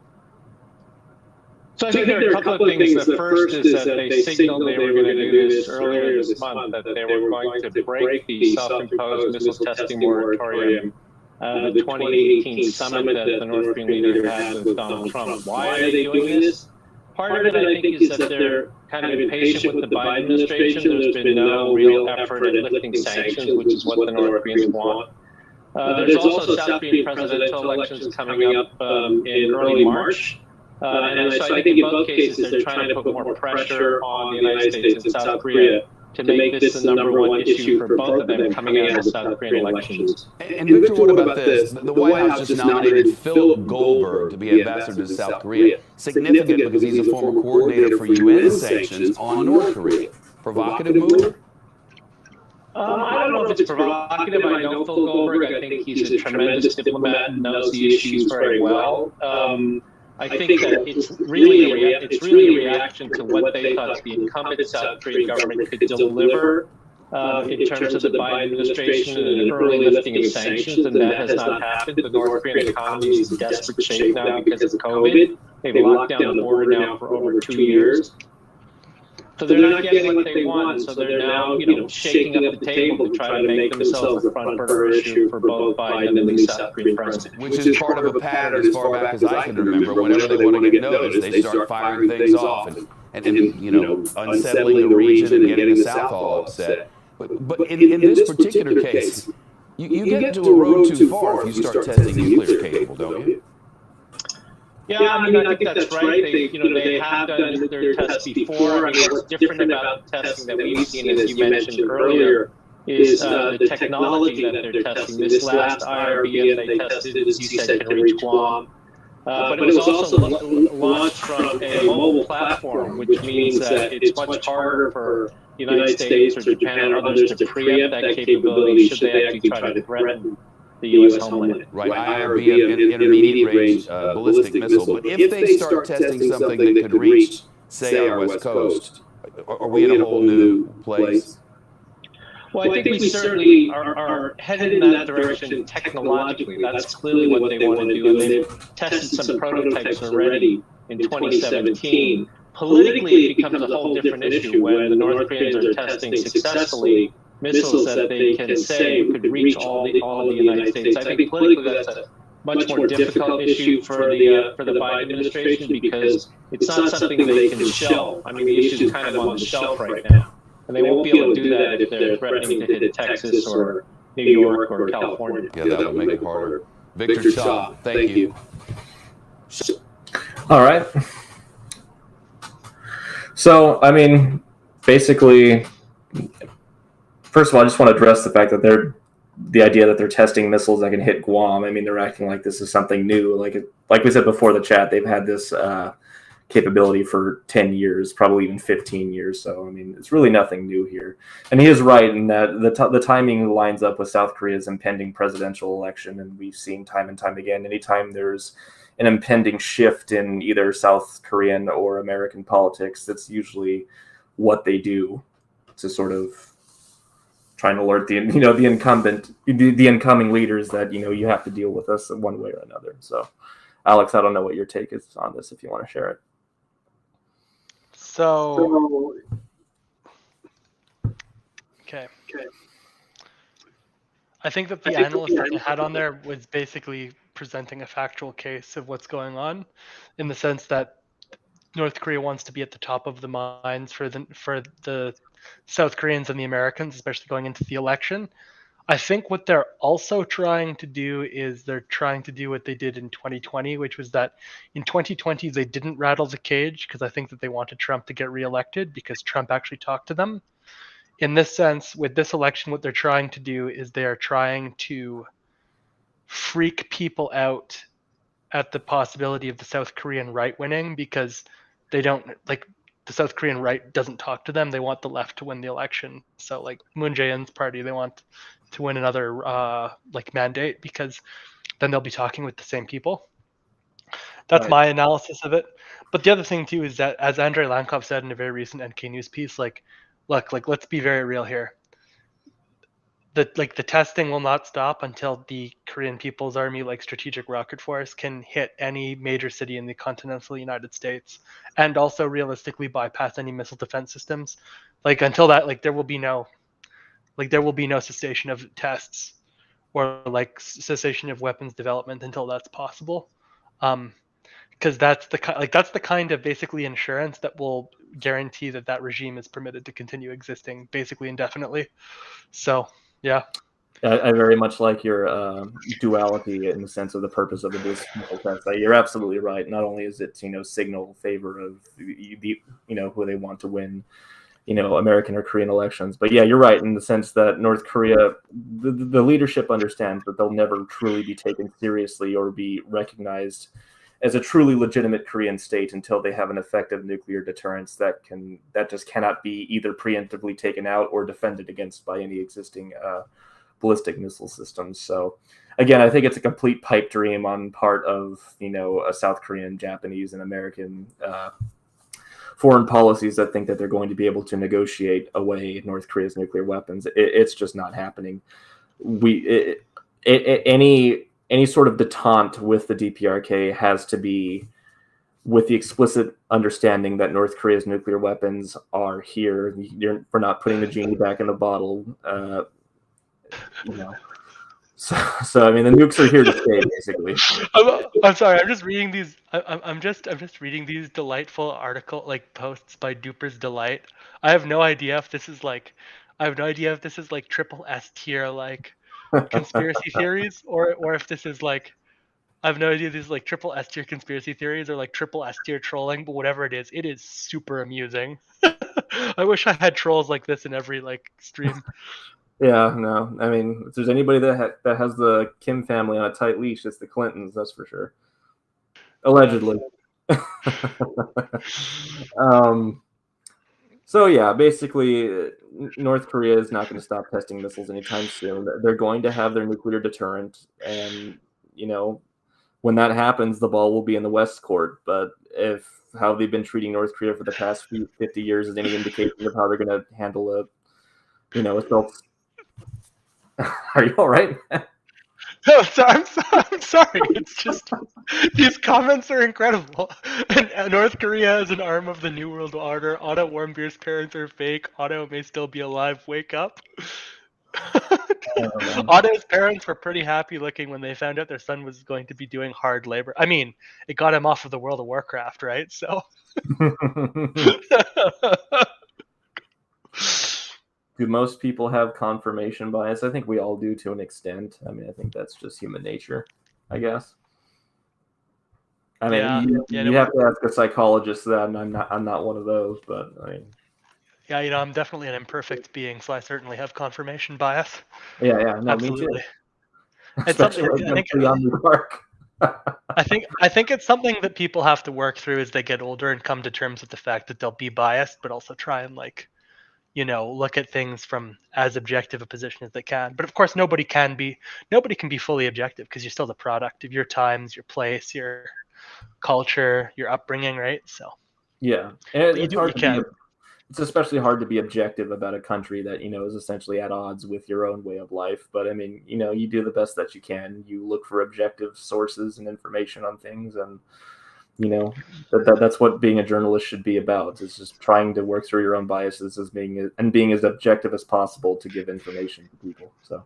So I think there are a couple of things. The first is that they signaled they were going to do this earlier this month, that they were going to break the self-imposed missile testing moratorium, the 2018 summit that the North Korean leader had with Donald Trump. Why are they doing this? Part of it, I think, is that they're kind of impatient with the Biden administration. There's been no real effort at lifting sanctions, which is what the North Koreans want. There's also South Korean presidential elections coming up in early March. And so I think in both cases, they're trying to put more pressure on the United States and South Korea to make this the #1 issue for both of them coming out of the South Korean elections. And Victor, what about this? The White House just nominated Philip Goldberg to be ambassador to South Korea. Significant because he's a former coordinator for UN sanctions on North Korea. Provocative move? I don't know if it's provocative. I know Phil Goldberg. I think he's a tremendous diplomat and knows the issues very well. I think that it's really a reaction to what they thought the incumbent South Korean government could deliver in terms of the Biden administration and an early lifting of sanctions, and that has not happened. The North Korean economy is in desperate shape now because of COVID. They've locked down the border now for over 2 years. So they're not getting what they want, so they're now, shaking up the table to try to make themselves the front burner issue for both Biden and the South Korean president. Which is part of a pattern as far back as I can remember. Whenever they want to get noticed, they start firing things off and unsettling the region and getting the South all upset. But in this particular case, you get into a road too far if you start testing nuclear capable, don't you? Yeah, I mean, I think that's right. They have done nuclear tests before. I mean, what's different about the testing that we've seen, as you mentioned earlier, is the technology that they're testing. This last IRBM they tested, as you said, can reach Guam. but it was also launched from a mobile platform, which means that it's much harder for the United States or Japan or others to preempt that capability should they actually try to threaten the U.S. homeland. Right, IRB, an intermediate range ballistic missile. But if they start testing something that could reach, say, our West Coast, are we in a whole new place? Well, I think we certainly are headed in that direction technologically. That's clearly what they want to do, and they've tested some prototypes already in 2017. Politically, it becomes a whole different issue when the North Koreans are testing successfully missiles that they can say could reach all of the United States. I think politically that's a much more difficult issue for the Biden administration because it's not something they can shelve. I mean, the issue is kind of on the shelf right now. And they won't be able to do that if they're threatening to hit Texas or New York or California. Yeah, that would make it harder. Victor Cha, thank you. All right. So, I mean, basically, first of all, I just want to address the fact that the idea that they're testing missiles that can hit Guam. I mean, they're acting like this is something new. Like we said before the chat, they've had this capability for 10 years, probably even 15 years. So, I mean, it's really nothing new here. And he is right in that the timing lines up with South Korea's impending presidential election. And we've seen time and time again, anytime there's an impending shift in either South Korean or American politics, that's usually what they do to sort of try and alert the incoming leaders that, you have to deal with us in one way or another. So, Alex, I don't know what your take is on this, if you want to share it. So, okay. I think that the analyst that they had on there was basically presenting a factual case of what's going on, in the sense that North Korea wants to be at the top of the minds for the South Koreans and the Americans, especially going into the election. I think what they're also trying to do is they're trying to do what they did in 2020, which was that in 2020 they didn't rattle the cage because I think that they wanted Trump to get reelected because Trump actually talked to them. In this sense, with this election, what they're trying to do is they are trying to freak people out at the possibility of the South Korean right winning, because they don't, like, the South Korean right doesn't talk to them. They want the left to win the election. So, like, Moon Jae-in's party, they want to win another mandate, because then they'll be talking with the same people. That's my analysis of it. But the other thing too is that, as Andrei Lankov said in a very recent NKnews piece, look, let's be very real here. The testing will not stop until the Korean People's Army, Strategic Rocket Force, can hit any major city in the continental United States, and also realistically bypass any missile defense systems. Until that, there will be no cessation of tests or cessation of weapons development until that's possible. Because that's the kind of basically insurance that will guarantee that regime is permitted to continue existing basically indefinitely. So, yeah. I very much like your duality in the sense of the purpose of the missile test. You're absolutely right. Not only is it signal favor of who they want to win, American or Korean elections, but yeah, you're right in the sense that North Korea, the leadership understands that they'll never truly be taken seriously or be recognized as a truly legitimate Korean state until they have an effective nuclear deterrence that just cannot be either preemptively taken out or defended against by any existing ballistic missile systems. So again, I think it's a complete pipe dream on part of a South Korean, Japanese, and American foreign policies that think that they're going to be able to negotiate away North Korea's nuclear weapons. It's just not happening. Any sort of detente with the DPRK has to be with the explicit understanding that North Korea's nuclear weapons are here. We're not putting the genie back in the bottle. So I mean, the nukes are here to stay, basically. I'm sorry. I'm just reading these. I'm just reading these delightful posts by Duper's Delight. I have no idea if this is triple S tier conspiracy theories, or if this is I have no idea if these are triple S tier conspiracy theories or triple S tier trolling. But whatever it is super amusing. I wish I had trolls like this in every stream. Yeah, no. I mean, if there's anybody that has the Kim family on a tight leash, it's the Clintons, that's for sure. Allegedly. So yeah, basically, North Korea is not going to stop testing missiles anytime soon. They're going to have their nuclear deterrent, and when that happens, the ball will be in the West court. But if how they've been treating North Korea for the past 50 years is any indication of how they're going to handle a self. Are you all right? No, I'm sorry. It's just these comments are incredible. And North Korea is an arm of the New World Order. Otto Warmbier's parents are fake. Otto may still be alive. Wake up. Otto's parents were pretty happy looking when they found out their son was going to be doing hard labor. I mean, it got him off of the World of Warcraft, right? So. Do most people have confirmation bias? I think we all do to an extent. I mean, I think that's just human nature, I guess. I mean, you have to ask a psychologist that. I'm not one of those, but I mean. Yeah, I'm definitely an imperfect being, so I certainly have confirmation bias. Yeah, no, absolutely. Me too. It's something I think it's something that people have to work through as they get older and come to terms with the fact that they'll be biased, but also try and look at things from as objective a position as they can. But of course, nobody can be fully objective because you're still the product of your times, your place, your culture, your upbringing, right? So yeah, and it's especially hard to be objective about a country that is essentially at odds with your own way of life. But I mean, you do the best that you can. You look for objective sources and information on things, and that's what being a journalist should be about. It's just trying to work through your own biases being as objective as possible to give information to people. So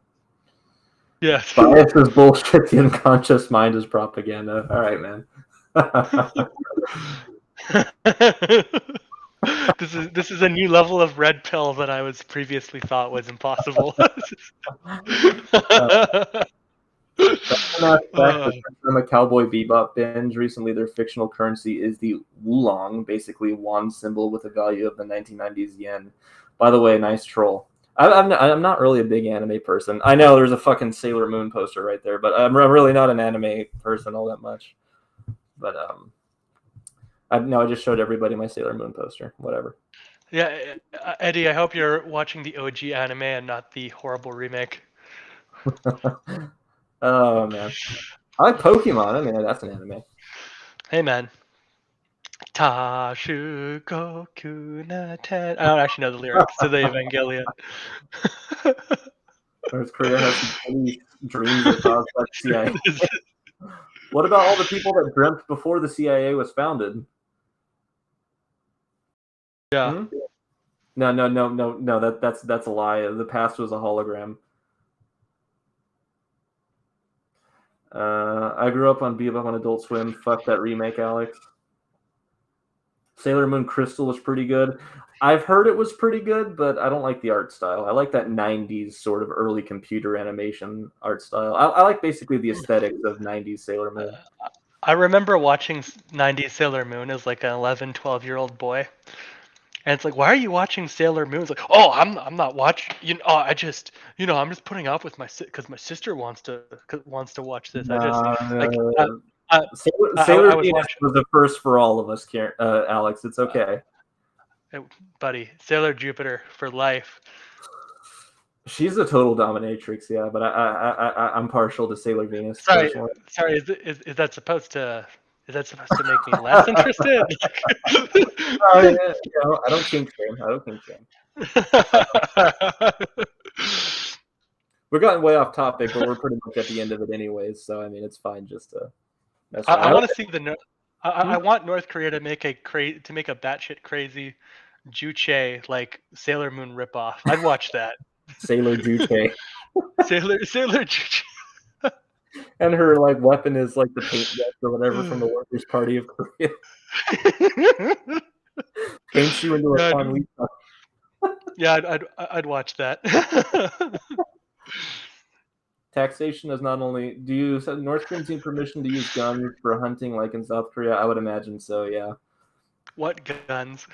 yes, bias is bullshit. The unconscious mind is propaganda. All right, man. This is a new level of red pill that I was previously thought was impossible. From a Cowboy Bebop binge recently, their fictional currency is the wulong, basically won symbol with a value of the 1990s yen. By the way, nice troll. I'm not really a big anime person. I know there's a fucking Sailor Moon poster right there, but I'm really not an anime person all that much. But I just showed everybody my Sailor Moon poster. Whatever. Yeah, Eddie, I hope you're watching the OG anime and not the horrible remake. Oh man, I like Pokemon. I mean, that's an anime. Hey man. Tashugoku na ten. I don't actually know the lyrics to the Evangelion. North Korea has some dreams that caused by the CIA. What about all the people that dreamt before the CIA was founded? Yeah. No. That's a lie. The past was a hologram. I grew up on Bebop on Adult Swim. Fuck that remake, Alex. Sailor Moon Crystal was pretty good. I've heard it was pretty good, but I don't like the art style. I like that 90s sort of early computer animation art style. I like basically the aesthetics of 90s Sailor Moon. I remember watching 90s Sailor Moon as like an 11, 12-year-old boy. And it's like, why are you watching Sailor Moon? It's like, oh, I'm not watching. I'm just putting up with because my sister wants to watch this. Sailor Venus was the first for all of us, Alex. It's okay, buddy. Sailor Jupiter for life. She's a total dominatrix, yeah. But I'm partial to Sailor Venus. Sorry. Is that supposed to? Is that supposed to make me less interested? I don't think so. We're gotten way off topic, but we're pretty much at the end of it anyways. So I mean, it's fine just to. I want to see I want North Korea to make a batshit crazy Juche like Sailor Moon ripoff. I'd watch that. Sailor Juche. Sailor Juche. And her like weapon is like the paint gun or whatever from the Workers' Party of Korea. Paints you into a fun week. Yeah, I'd watch that. Taxation is not only. North Koreans need permission to use guns for hunting like in South Korea? I would imagine so. Yeah. What guns?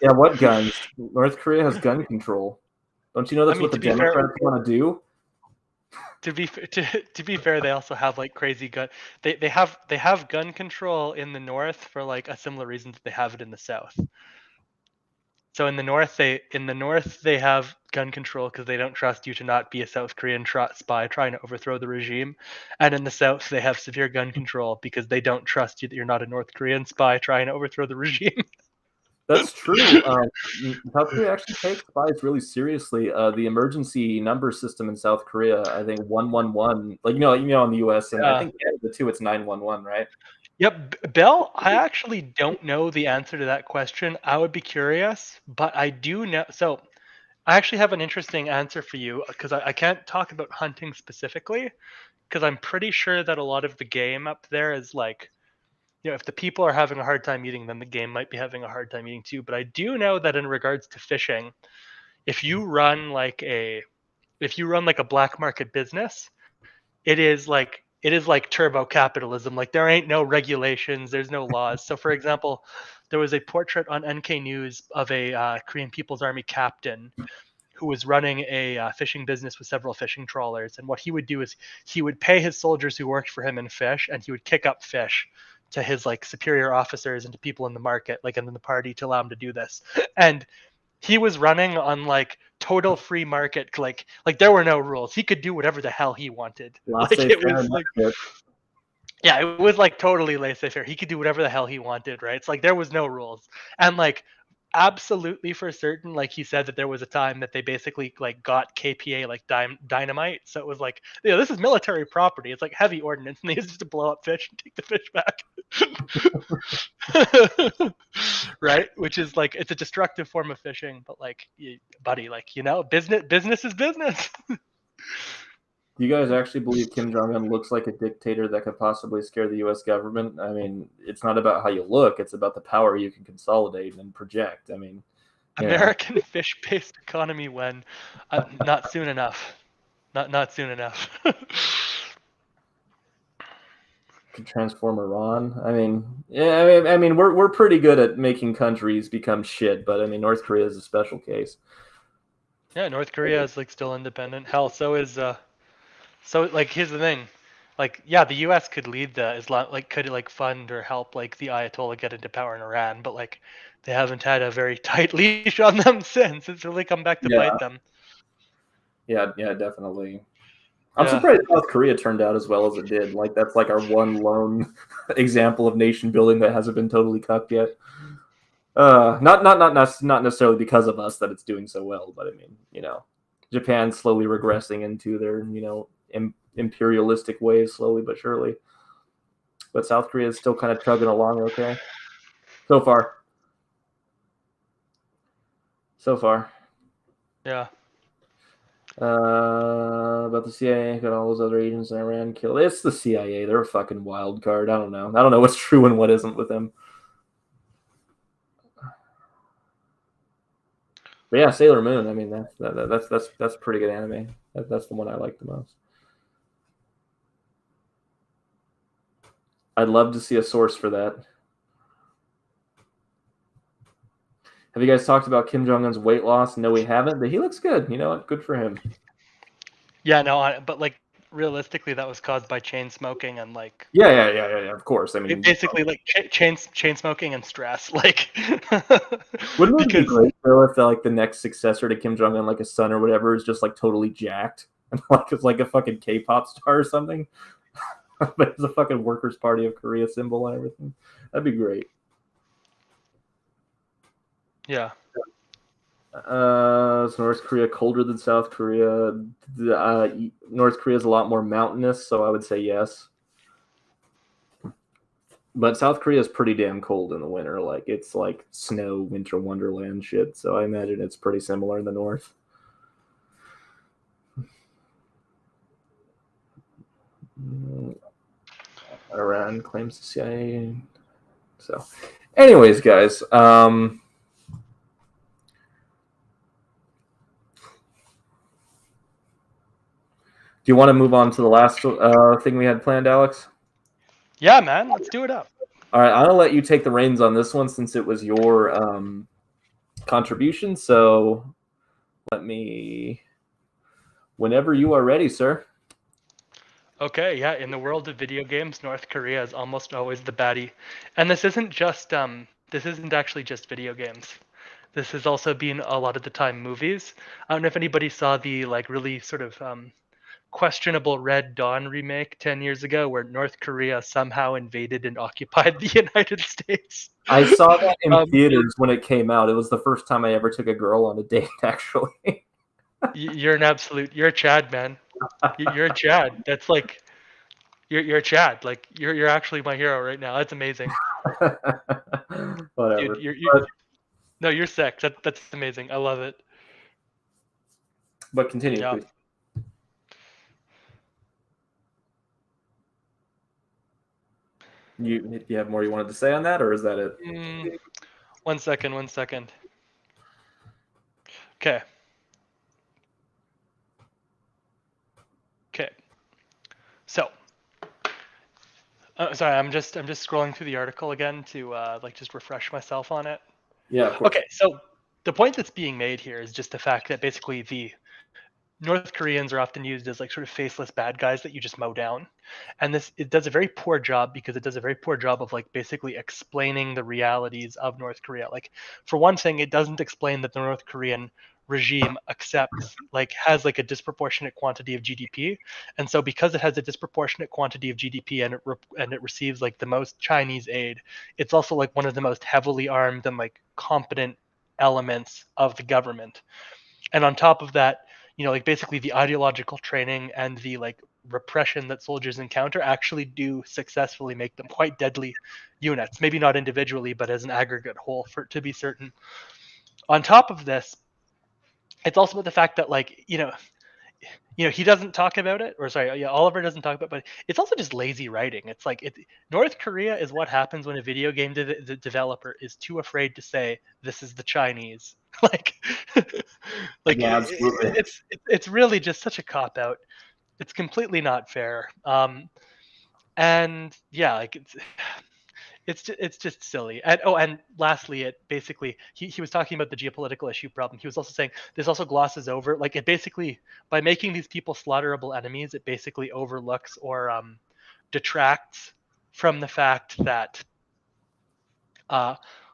Yeah, what guns? North Korea has gun control. Don't you know that's what the Democrats want to do? to be fair, they also have like crazy gun. They have gun control in the north for like a similar reason that they have it in the south. So in the north they have gun control because they don't trust you to not be a South Korean spy trying to overthrow the regime, and in the south they have severe gun control because they don't trust you that you're not a North Korean spy trying to overthrow the regime. That's true. South Korea actually takes spies really seriously. The emergency number system in South Korea, I think 111, like you know, in the U.S. and I think the two, it's 911, right? Yep, Bill, I actually don't know the answer to that question. I would be curious, but I do know. So I actually have an interesting answer for you because I can't talk about hunting specifically because I'm pretty sure that a lot of the game up there is like, if the people are having a hard time eating, then the game might be having a hard time eating too. But I do know that in regards to fishing, if you run like a black market business, it is like turbo capitalism. Like there ain't no regulations, there's no laws. So for example, there was a portrait on NKnews of a Korean People's Army captain who was running a fishing business with several fishing trawlers. And what he would do is he would pay his soldiers who worked for him in fish, and he would kick up fish to his like superior officers and to people in the market, like and in the party, to allow him to do this. And he was running on like total free market, like there were no rules. He could do whatever the hell he wanted. Like it was like, yeah, it was like totally laissez-faire. He could do whatever the hell he wanted, right? It's like there was no rules. And like absolutely for certain, like he said that there was a time that they basically like got KPA like dynamite. So it was like, this is military property. It's like heavy ordnance, and they used to blow up fish and take the fish back. Right? Which is like, it's a destructive form of fishing, but like, buddy, like, business is business. Do you guys actually believe Kim Jong-Un looks like a dictator that could possibly scare the U.S. government? I mean, it's not about how you look; it's about the power you can consolidate and project. I mean, American fish-based economy when not soon enough, not soon enough. Could transform Iran. I mean, yeah. I mean, we're pretty good at making countries become shit, but I mean, North Korea is a special case. Yeah, North Korea is like still independent. Hell, so is So like here's the thing, like yeah, the U.S. could lead the Islam, like could like fund or help like the Ayatollah get into power in Iran, but like they haven't had a very tight leash on them since. It's really come back to bite them. Yeah, definitely. I'm surprised South Korea turned out as well as it did. Like that's like our one lone example of nation building that hasn't been totally cucked yet. Not necessarily because of us that it's doing so well, but I mean, Japan's slowly regressing into their, imperialistic ways, slowly but surely. But South Korea is still kind of chugging along okay. So far. Yeah. About the CIA, got all those other agents in Iran killed. It's the CIA. They're a fucking wild card. I don't know what's true and what isn't with them. But yeah, Sailor Moon. I mean, that's pretty good anime. That's the one I like the most. I'd love to see a source for that. Have you guys talked about Kim Jong-un's weight loss? No, we haven't, but he looks good. You know what? Good for him. Yeah, no, but like realistically, that was caused by chain smoking and like. Yeah. Of course, I mean, basically like chain smoking and stress. Like, wouldn't it be great though if the next successor to Kim Jong-un, like a son or whatever, is just like totally jacked and like it's like a fucking K-pop star or something? But it's a fucking Workers' Party of Korea symbol and everything. That'd be great. Yeah. Is North Korea colder than South Korea? North Korea is a lot more mountainous, so I would say yes. But South Korea is pretty damn cold in the winter. Like it's like snow, winter wonderland shit. So I imagine it's pretty similar in the north. Iran claims the CIA. So, anyways, guys. Do you want to move on to the last thing we had planned, Alex? Yeah, man. Let's do it up. All right. I'll let you take the reins on this one since it was your contribution. So let me... Whenever you are ready, sir. Okay, yeah, in the world of video games, North Korea is almost always the baddie. And this isn't actually just video games. This has also been a lot of the time movies. I don't know if anybody saw the like really sort of questionable Red Dawn remake 10 years ago where North Korea somehow invaded and occupied the United States. I saw that in Um, theaters when it came out. It was the first time I ever took a girl on a date, actually. You're a Chad, man. You're a Chad. That's like you're a Chad. Like you're actually my hero right now. That's amazing. Whatever. Dude, But, no, you're sick. That's amazing. I love it. but continue, Yeah. please. You have more you wanted to say on that, or is that it? 1 second. Okay. So, sorry, I'm just scrolling through the article again to like just refresh myself on it. Yeah, of course. Okay, so the point that's being made here is just the fact that basically the North Koreans are often used as like sort of faceless bad guys that you just mow down. And it does a very poor job because it does a very poor job of like basically explaining the realities of North Korea. Like for one thing, it doesn't explain that the North Korean regime has like a disproportionate quantity of GDP. And so because it has a disproportionate quantity of GDP and it receives like the most Chinese aid, it's also like one of the most heavily armed and like competent elements of the government. And on top of that, like basically the ideological training and the like repression that soldiers encounter actually do successfully make them quite deadly units. Maybe not individually, but as an aggregate whole, to be certain. On top of this, it's also about the fact that like he doesn't talk about it, or sorry, Oliver doesn't talk about it, but it's also just lazy writing. It's like North Korea is what happens when a video game developer is too afraid to say this is the Chinese. like Yeah, absolutely. It's really just such a cop out. It's completely not fair. And yeah, like it's just silly. And lastly, it basically he was talking about the geopolitical issue problem. He was also saying this also glosses over, like it basically, by making these people slaughterable enemies, it basically overlooks or detracts from the fact that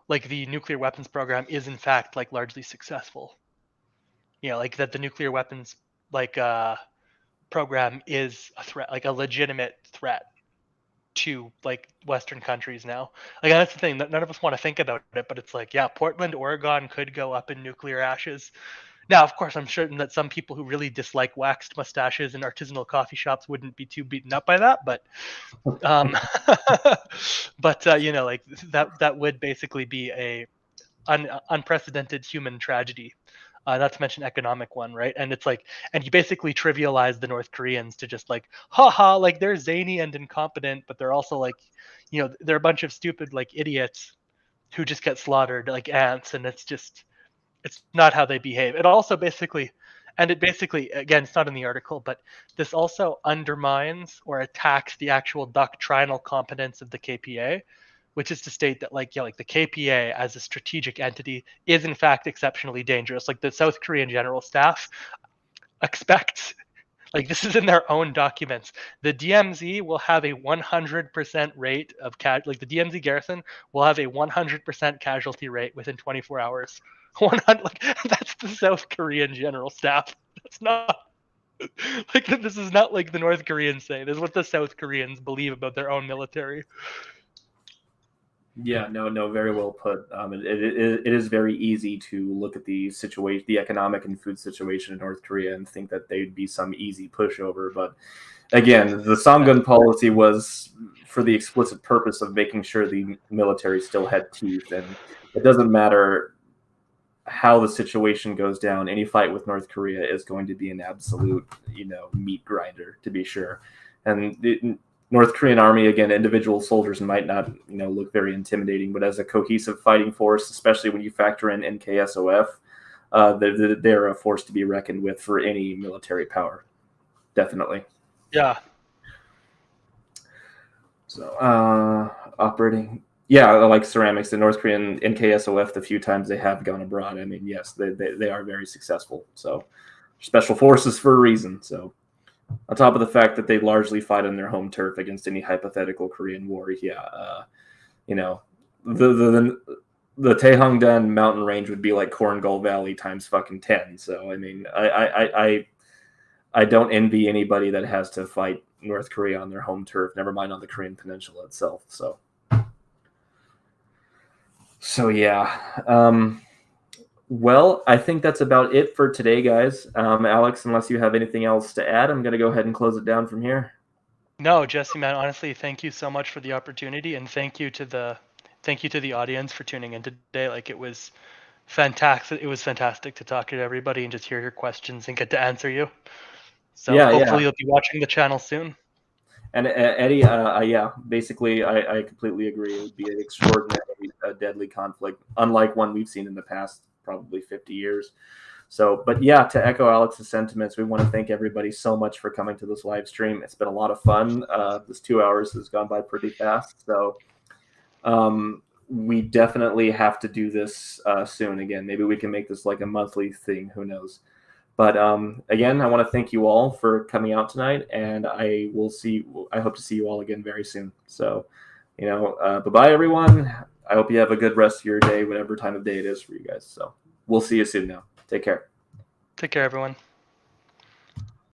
like the nuclear weapons program is in fact like largely successful. Like that the nuclear weapons like program is a threat, like a legitimate threat to like Western countries now. Like that's the thing that none of us want to think about it, but it's like, yeah, Portland, Oregon could go up in nuclear ashes. Now, of course, I'm certain that some people who really dislike waxed mustaches in artisanal coffee shops wouldn't be too beaten up by that, but like that would basically be a unprecedented human tragedy. Not to mention economic one, right? And it's like, and you basically trivialize the North Koreans to just like, haha, like they're zany and incompetent, but they're also like, they're a bunch of stupid like idiots who just get slaughtered like ants, and it's not how they behave. It also basically, again, it's not in the article, but this also undermines or attacks the actual doctrinal competence of the KPA, which is to state that like the KPA as a strategic entity is in fact exceptionally dangerous. Like the South Korean general staff expects, like this is in their own documents, the DMZ will have a 100% rate of like the DMZ garrison will have a 100% casualty rate within 24 hours. 100, like that's the South Korean general staff. That's not like, this is not like the North Koreans say. This is what the South Koreans believe about their own military. Yeah, no, very well put. It is very easy to look at the situation, the economic and food situation in North Korea, and think that they'd be some easy pushover. But again, the Samgun policy was for the explicit purpose of making sure the military still had teeth, and it doesn't matter how the situation goes down. Any fight with North Korea is going to be an absolute, meat grinder, to be sure. And North Korean army, again, individual soldiers might not, look very intimidating, but as a cohesive fighting force, especially when you factor in NKSOF, they're a force to be reckoned with for any military power. Definitely. Yeah. So, operating, like ceramics, the North Korean NKSOF, the few times they have gone abroad, I mean, yes, they are very successful. So, special forces for a reason. So, On top of the fact that they largely fight on their home turf against any hypothetical Korean war, you know, the Taehongdan mountain range would be like Korengal Valley times fucking 10. So I mean, I don't envy anybody that has to fight North Korea on their home turf, never mind on the Korean Peninsula itself. So yeah. Well, I think that's about it for today, guys. Alex, unless you have anything else to add, I'm going to go ahead and close it down from here. No, Jesse, man, honestly, thank you so much for the opportunity, and thank you to the audience for tuning in today. Like, it was fantastic. It was fantastic to talk to everybody and just hear your questions and get to answer you. So Yeah, hopefully you'll be watching the channel soon. And Eddie, yeah, basically, I completely agree. It would be an extraordinarily deadly conflict, unlike one we've seen in the past probably 50 years. So, but yeah, to echo Alex's sentiments, we want to thank everybody so much for coming to this live stream. It's been a lot of fun. This 2 hours has gone by pretty fast. So we definitely have to do this soon again. Maybe we can make this like a monthly thing. Who knows? But again, I want to thank you all for coming out tonight, and I hope to see you all again very soon. So, bye-bye, everyone. I hope you have a good rest of your day, whatever time of day it is for you guys. So we'll see you soon now. Take care. Take care, everyone.